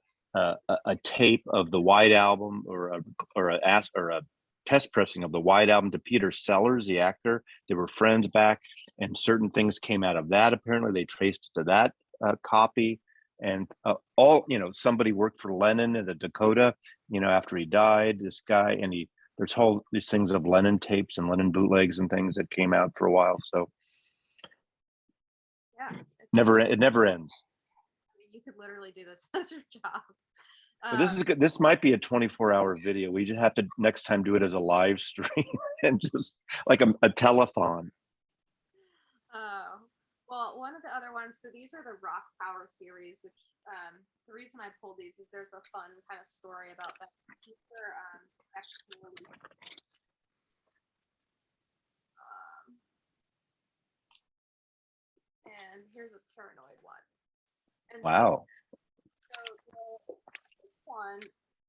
tape of the White Album or a test pressing of the White Album to Peter Sellers, the actor. They were friends back, and certain things came out of that. Apparently, they traced it to that copy, and somebody worked for Lennon in the Dakota, after he died. This guy, and there's these things of Lennon tapes and Lennon bootlegs and things that came out for a while. So yeah, it never ends. You could literally do this as your job. But this is good. This might be a 24-hour video. We just have to next time do it as a live stream and just like a telethon. Well, one of the other ones, so these are the Rock Power series, which the reason I pulled these is there's a fun kind of story about that. These are actually and here's a Paranoid one. And Wow. this one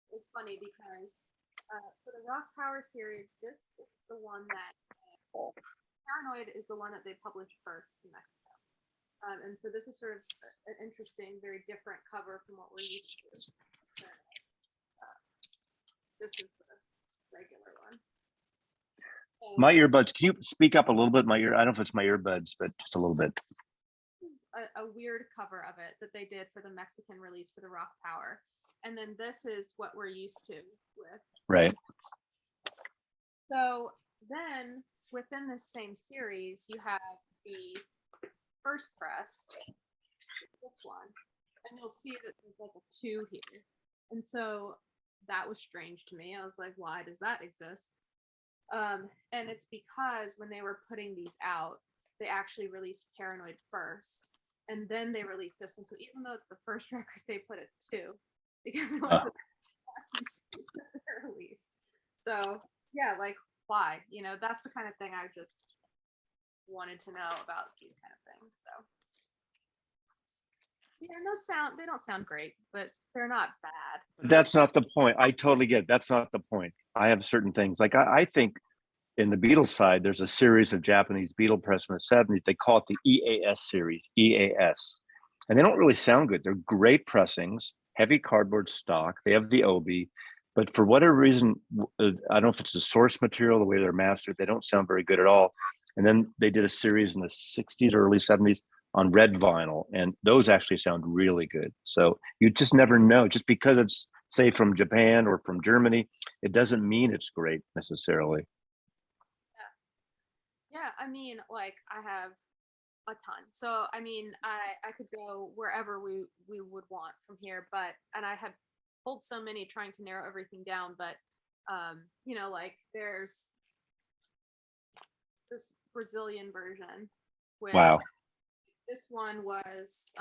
is funny because for the Rock Power series, this is the one that Paranoid is the one that they published first in Mexico. And so this is sort of an interesting, very different cover from what we're used to. This is the regular one. My earbuds, can you speak up a little bit? I don't know if it's my earbuds, but just a little bit. This is a weird cover of it that they did for the Mexican release for the Rock Power. And then this is what we're used to with. Right. So then within this same series, you have the first press, this one, and you'll see that there's like a 2 here. And so that was strange to me. I was like, why does that exist? And it's because when they were putting these out, they actually released Paranoid first, and then they released this one. So even though it's the first record, they put it 2 because it wasn't released. So yeah, like why? You know, that's the kind of thing I just wanted to know about these kind of things. So yeah, and they don't sound great, but they're not bad. That's not the point. I totally get it. That's not the point. I have certain things like I think in the Beatles side, there's a series of Japanese Beatle press from the 70s. They call it the EAS series, EAS. And they don't really sound good. They're great pressings, heavy cardboard stock. They have the Obi, but for whatever reason, I don't know if it's the source material, the way they're mastered, they don't sound very good at all. And then they did a series in the 60s or early 70s on red vinyl, and those actually sound really good. So you just never know. Just because it's, say, from Japan or from Germany, it doesn't mean it's great necessarily. Yeah, I mean, like I have a ton. So I mean, I could go wherever we would want from here, and I had pulled so many trying to narrow everything down, but you know, like there's this Brazilian version, which Wow. this one was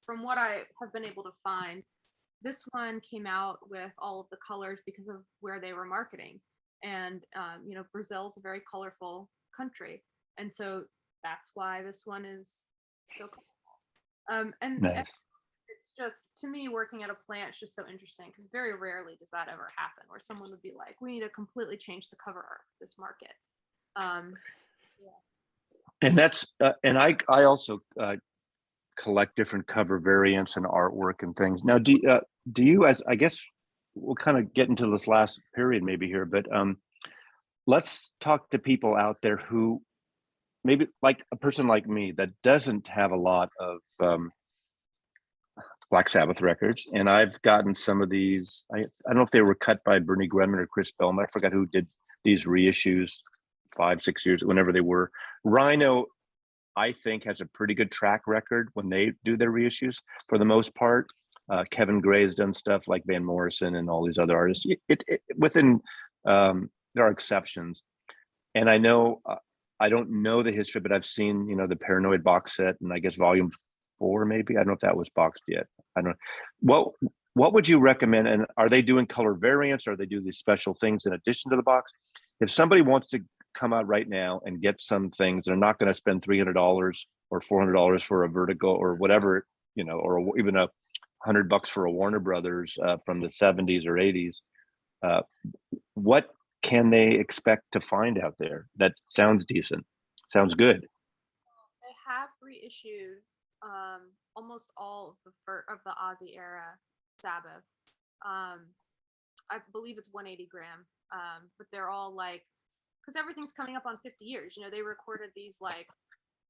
from what I have been able to find, this one came out with all of the colors because of where they were marketing. And you know, Brazil is a very colorful country, and so that's why this one is so colorful. And Nice. it's just, to me, working at a plant is just so interesting because very rarely does that ever happen where someone would be like, we need to completely change the cover art for this market. Yeah. And that's and I also collect different cover variants and artwork and things. Now, do you, as I guess we'll kind of get into this last period maybe here, but let's talk to people out there who maybe like a person like me that doesn't have a lot of Black Sabbath records, and I've gotten some of these. I don't know if they were cut by Bernie Grundman or Chris Bellman. I forgot who did these reissues 5-6 years, whenever they were. Rhino, I think, has a pretty good track record when they do their reissues for the most part. Kevin Gray's done stuff like Van Morrison and all these other artists. Within there are exceptions, and I know I don't know the history, but I've seen the Paranoid box set, and I guess Volume 4 maybe. I don't know if that was boxed yet. I don't know. What would you recommend? And are they doing color variants? Or are they do these special things in addition to the box? If somebody wants to come out right now and get some things, they're not going to spend $300 or $400 for a Vertigo or whatever, or even $100 for a Warner Brothers from the 70s or 80s. What can they expect to find out there that sounds decent, sounds good? They have reissued almost all of the Ozzy era Sabbath. I believe it's 180 gram, but they're all like, because everything's coming up on 50 years. They recorded these like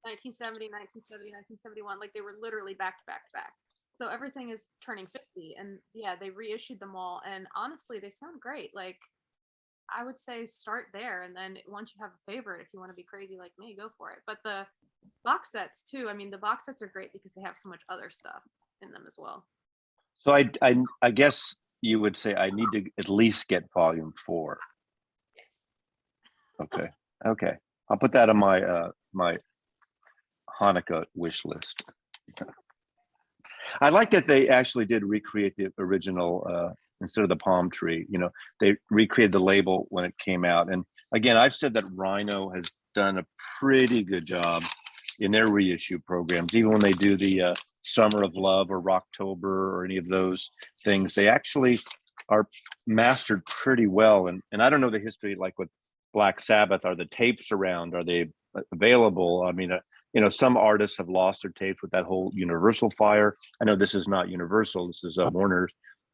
1970, 1970, 1971, like they were literally back to back to back. So everything is turning 50, and yeah, they reissued them all, and honestly, they sound great. Like, I would say start there, and then once you have a favorite, if you want to be crazy like me, go for it. But the box sets too. I mean, the box sets are great because they have so much other stuff in them as well. So I guess you would say I need to at least get Volume 4. Yes. Okay. I'll put that on my Hanukkah wish list. I like that they actually did recreate the original instead of the palm tree. You know, they recreated the label when it came out. And again, I've said that Rhino has done a pretty good job in their reissue programs, even when they do the Summer of Love or Rocktober or any of those things. They actually are mastered pretty well. And I don't know the history like with Black Sabbath. Are the tapes around? Are they available? I mean, you know, some artists have lost their tapes with that whole Universal fire. I know this is not Universal. This is Warner's.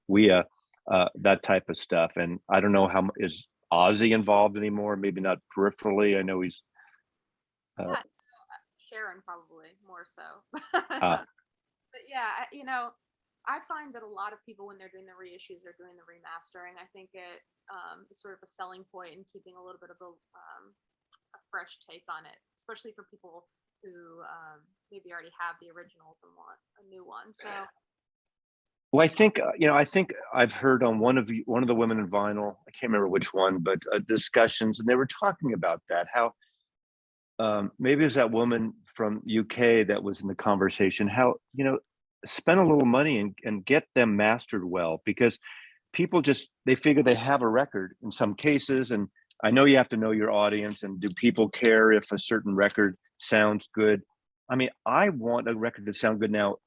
That type of stuff. And I don't know how is Ozzy involved anymore. Maybe not peripherally. I know he's. Yeah, Sharon probably more so. Uh, But yeah, you know, I find that a lot of people when they're doing the reissues are doing the remastering. I think it is sort of a selling point in keeping a little bit of a fresh take on it, especially for people who maybe already have the originals and want a new one. So well, I think you know. I think I've heard on one of the women in vinyl. I can't remember which one, but discussions, and they were talking about that. How maybe it was that woman from UK that was in the conversation. How you know spend a little money and get them mastered well because people just they figure they have a record in some cases. And I know you have to know your audience. And do people care if a certain record sounds good? I mean, I want a record to sound good now.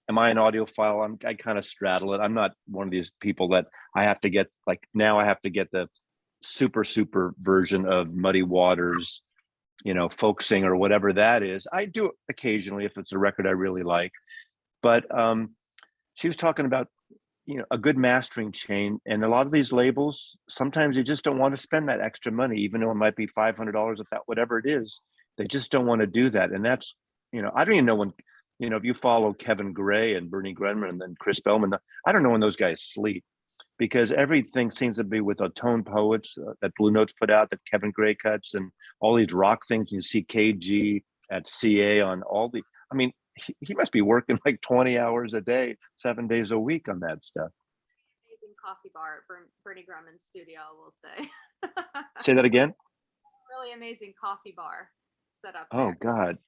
Am I an audiophile? I kind of straddle it. I'm not one of these people that I have to get like now I have to get the super version of Muddy Waters, you know, folk singer or whatever that is. I do it occasionally if it's a record I really like. But she was talking about, you know, a good mastering chain, and a lot of these labels sometimes they just don't want to spend that extra money, even though it might be $500 if that whatever it is. They just don't want to do that, and that's you know I don't even know when you know if you follow Kevin Gray and Bernie Grenman and then Chris Bellman. I don't know when those guys sleep because everything seems to be with the tone poets that Blue Notes put out that Kevin Gray cuts and all these rock things. You see KG at CA on all the. I mean, he must be working like 20 hours a day, 7 days a week on that stuff. amazing coffee bar at Bernie Grumman's studio, I will say. Say that again. Really amazing coffee bar set up Oh there. God,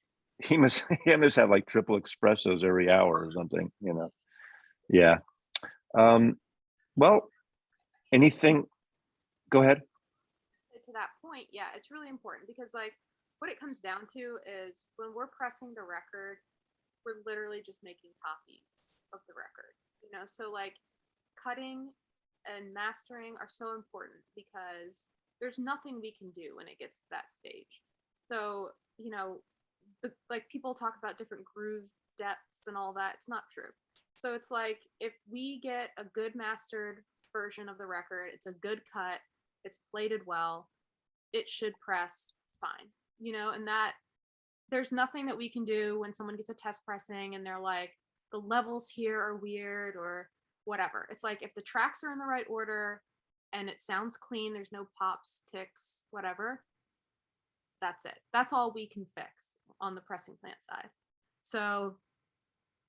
he must have like triple espressos every hour or something. You know. Yeah. Um, well, anything. Go ahead. To that point, yeah, it's really important because like what it comes down to is when we're pressing the record, we're literally just making copies of the record. You know, so like cutting and mastering are so important because there's nothing we can do when it gets to that stage. So, you know, like people talk about different groove depths and all that. It's not true. So it's like if we get a good mastered version of the record, it's a good cut, it's plated well, it should press fine. You know, and that there's nothing that we can do when someone gets a test pressing and they're like, the levels here are weird or whatever. It's like if the tracks are in the right order and it sounds clean, there's no pops, ticks, whatever, that's it. That's all we can fix on the pressing plant side. So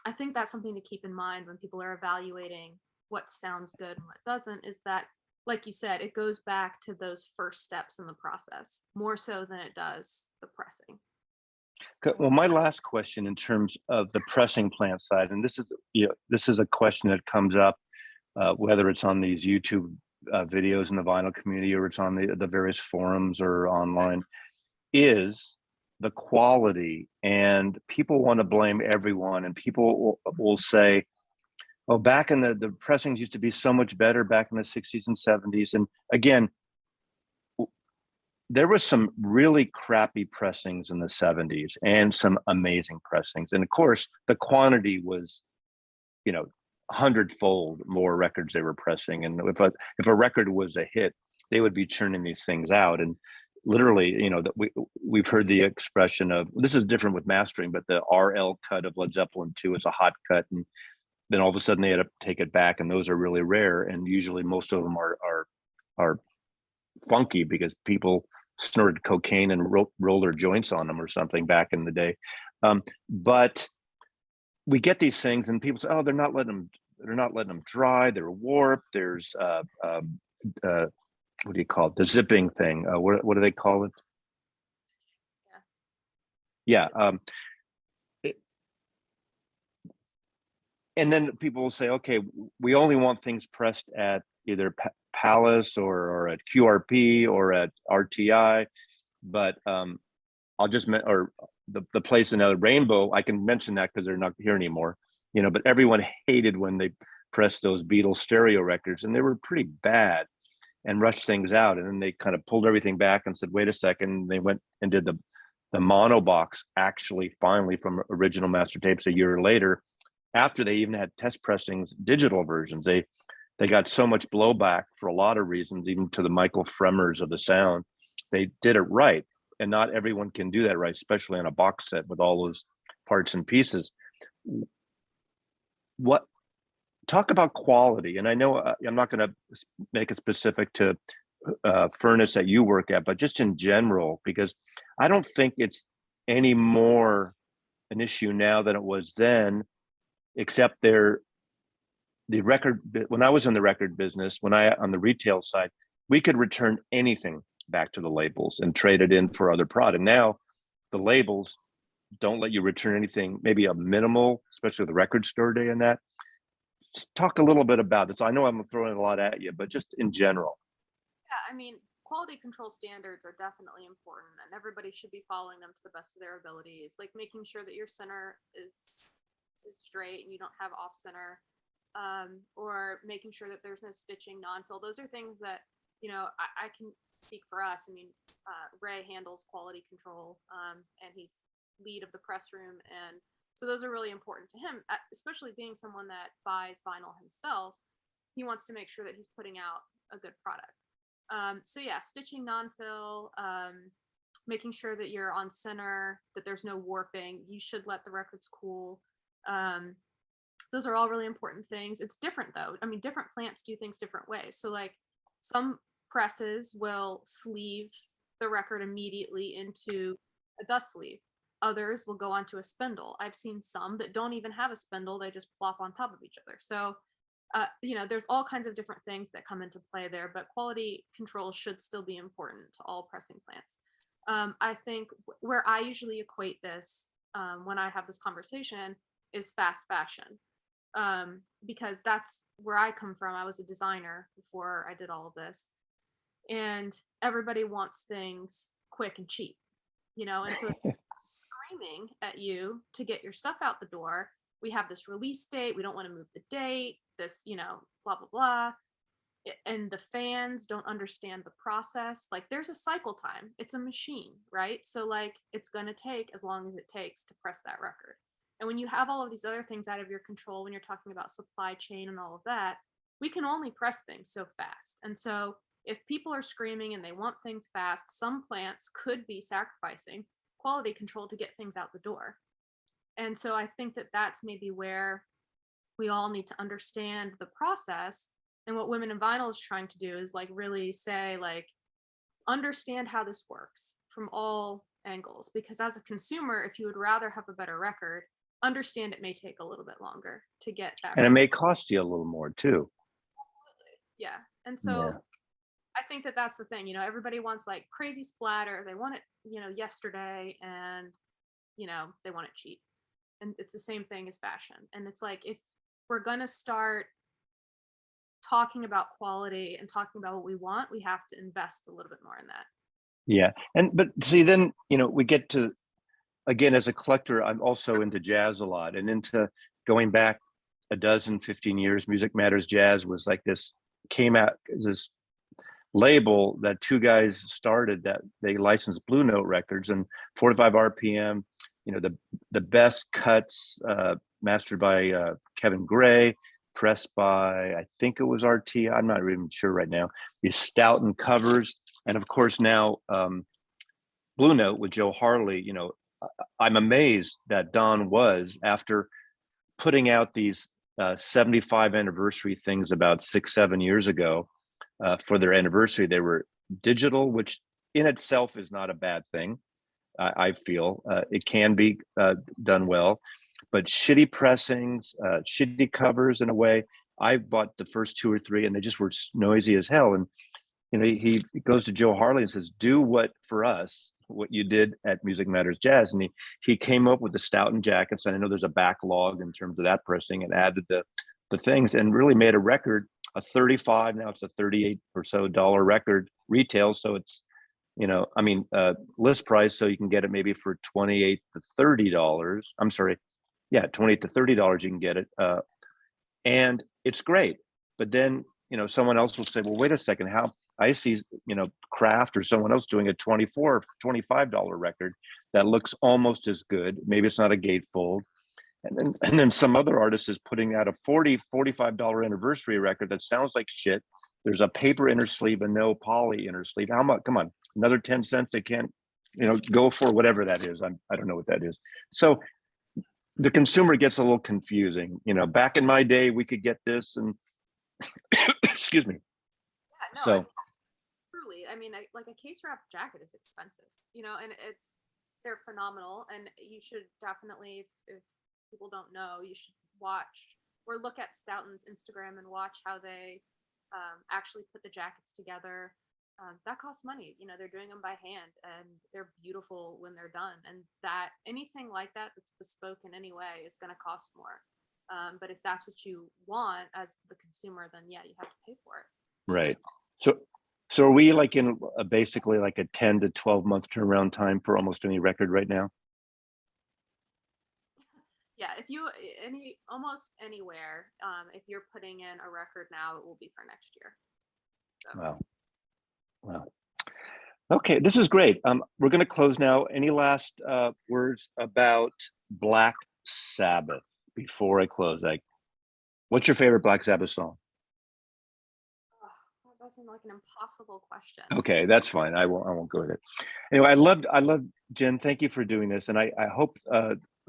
I think that's something to keep in mind when people are evaluating what sounds good and what doesn't, is that, like you said, it goes back to those first steps in the process more so than it does the pressing. Well, my last question in terms of the pressing plant side, and this is you know, this is a question that comes up whether it's on these YouTube videos in the vinyl community or it's on the various forums or online, is the quality. And people want to blame everyone, and people will say, "Oh, back in the pressings used to be so much better back in the '60s and '70s." And again, there was some really crappy pressings in the '70s and some amazing pressings. And of course, the quantity was, you know, hundredfold more records they were pressing. And if a record was a hit, they would be churning these things out. And literally, you know, that we've heard the expression of this is different with mastering, but the RL cut of Led Zeppelin 2 is a hot cut, and then all of a sudden they had to take it back, and those are really rare. And usually most of them are funky because people snorted cocaine and rolled their joints on them or something back in the day. But we get these things and people say, oh, they're not letting them dry. They're warped. There's what do you call it? The zipping thing. What do they call it? Yeah. Yeah. and then people will say, okay, we only want things pressed at either Palace or at QRP or at RTI, but I'll just or the place in Rainbow. I can mention that because they're not here anymore, But everyone hated when they pressed those Beatles stereo records, and they were pretty bad, and rushed things out. And then they kind of pulled everything back and said, "Wait a second." And they went and did the mono box, actually, finally, from original master tapes a year later, after they even had test pressings, digital versions. They got so much blowback for a lot of reasons, even to the Michael Fremers of the sound. They did it right, and not everyone can do that right, especially on a box set with all those parts and pieces. What Talk about quality? And I know I'm not going to make it specific to furnace that you work at, but just in general, because I don't think it's any more an issue now than it was then, except the record, when I was in the record business, on the retail side, we could return anything back to the labels and trade it in for other product. Now the labels don't let you return anything, maybe a minimal, especially the record store day and that. Just talk a little bit about this. I know I'm throwing a lot at you, but just in general. Yeah, I mean, quality control standards are definitely important, and everybody should be following them to the best of their abilities. Like making sure that your center is straight and you don't have off center, or making sure that there's no stitching, non-fill. Those are things that I can speak for us. I mean, Ray handles quality control, and he's lead of the press room, and so those are really important to him, especially being someone that buys vinyl himself. He wants to make sure that he's putting out a good product. So yeah, stitching, non-fill, making sure that you're on center, that there's no warping. You should let the records cool. Those are all really important things. It's different though. I mean, different plants do things different ways. So like some presses will sleeve the record immediately into a dust sleeve. Others will go onto a spindle. I've seen some that don't even have a spindle. They just plop on top of each other. So there's all kinds of different things that come into play there, but quality control should still be important to all pressing plants. I think where I usually equate this when I have this conversation is fast fashion, because that's where I come from. I was a designer before I did all of this, and everybody wants things quick and cheap, and so screaming at you to get your stuff out the door. We have this release date. We don't want to move the date. This, blah, blah, blah. And the fans don't understand the process. Like there's a cycle time. It's a machine, right? So like it's going to take as long as it takes to press that record. And when you have all of these other things out of your control, when you're talking about supply chain and all of that, we can only press things so fast. And so if people are screaming and they want things fast, some plants could be sacrificing quality control to get things out the door. And so I think that that's maybe where we all need to understand the process. And what Women in Vinyl is trying to do is like really say, like, understand how this works from all angles. Because as a consumer, if you would rather have a better record, understand it may take a little bit longer to get that. And it may cost you a little more too. Absolutely. Yeah. And so I think that that's the thing, everybody wants like crazy splatter. They want it, yesterday, and, they want it cheap. And it's the same thing as fashion. And it's like, if we're going to start talking about quality and talking about what we want, we have to invest a little bit more in that. Yeah. But see, then, we get to, again, as a collector, I'm also into jazz a lot, and into going back 15 years. Music Matters Jazz was like this label that two guys started, that they licensed Blue Note records, and 45 RPM, the best cuts, mastered by Kevin Gray, pressed by, I think it was RT. I'm not even sure right now. These Stoughton covers, and of course now Blue Note with Joe Harley. I'm amazed that Don was, after putting out these 75 anniversary things about 6-7 years ago, for their anniversary, they were digital, which in itself is not a bad thing. I feel it can be done well, but shitty pressings, shitty covers in a way. I bought the first 2 or 3, and they just were noisy as hell. And he goes to Joe Harley and says, "Do what for us what you did at Music Matters Jazz, and he came up with the Stoughton jackets. And I know there's a backlog in terms of that pressing, and added the things, and really made a record, a 35, now it's a 38 or so dollar record retail. So it's, I mean, list price, so you can get it maybe for $28 to $30. I'm sorry, yeah, $28 to $30 you can get it, and it's great. But then someone else will say, well, wait a second, how I see Kraft or someone else doing a $24, $25 record that looks almost as good. Maybe it's not a gatefold. And then some other artist is putting out a $45 anniversary record that sounds like shit. There's a paper inner sleeve and no poly inner sleeve. How much? Come on, another 10 cents they can't, go for, whatever that is. I don't know what that is. So the consumer gets a little confusing. Back in my day, we could get this, and excuse me. Yeah, no, So truly, I mean, like a case wrap jacket is expensive, and they're phenomenal, and you should definitely, if people don't know, you should watch or look at Stoughton's Instagram and watch how they actually put the jackets together. That costs money. They're doing them by hand, and they're beautiful when they're done. And that anything like that that's bespoke in any way is going to cost more. But if that's what you want as the consumer, then yeah, you have to pay for it. right. So are we like in basically like a 10 to 12 month turnaround time for almost any record right now? Yeah, if you almost anywhere, if you're putting in a record now, it will be for next year. So. Wow. Okay, this is great. We're going to close now. Any last words about Black Sabbath before I close? What's your favorite Black Sabbath song? Oh, that seemed like an impossible question. Okay, that's fine. I won't go with it. Anyway, I love Jenn. Thank you for doing this, and I hope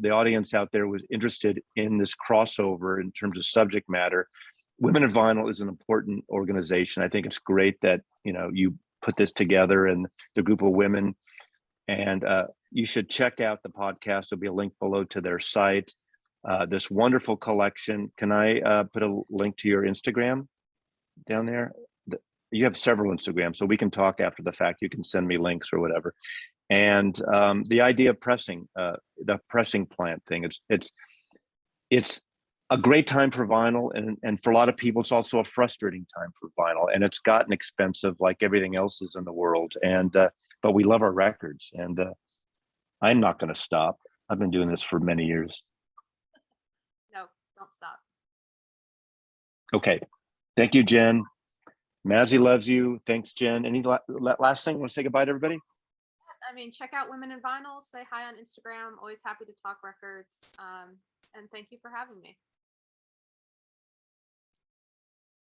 the audience out there was interested in this crossover in terms of subject matter. Women in Vinyl is an important organization. I think it's great that you put this together, and the group of women, and you should check out the podcast. There'll be a link below to their site. This wonderful collection. Can I put a link to your Instagram down there? You have several Instagrams, so we can talk after the fact. You can send me links or whatever. And the idea of pressing, the pressing plant thing, it's a great time for vinyl, and for a lot of people, it's also a frustrating time for vinyl, and it's gotten expensive like everything else is in the world. And but we love our records, and I'm not going to stop. I've been doing this for many years. No, don't stop. Okay, thank you, Jenn. Mazzy loves you. Thanks, Jenn. Any last thing? Want to say goodbye to everybody? I mean, check out Women in Vinyl. Say hi on Instagram. Always happy to talk records. And thank you for having me.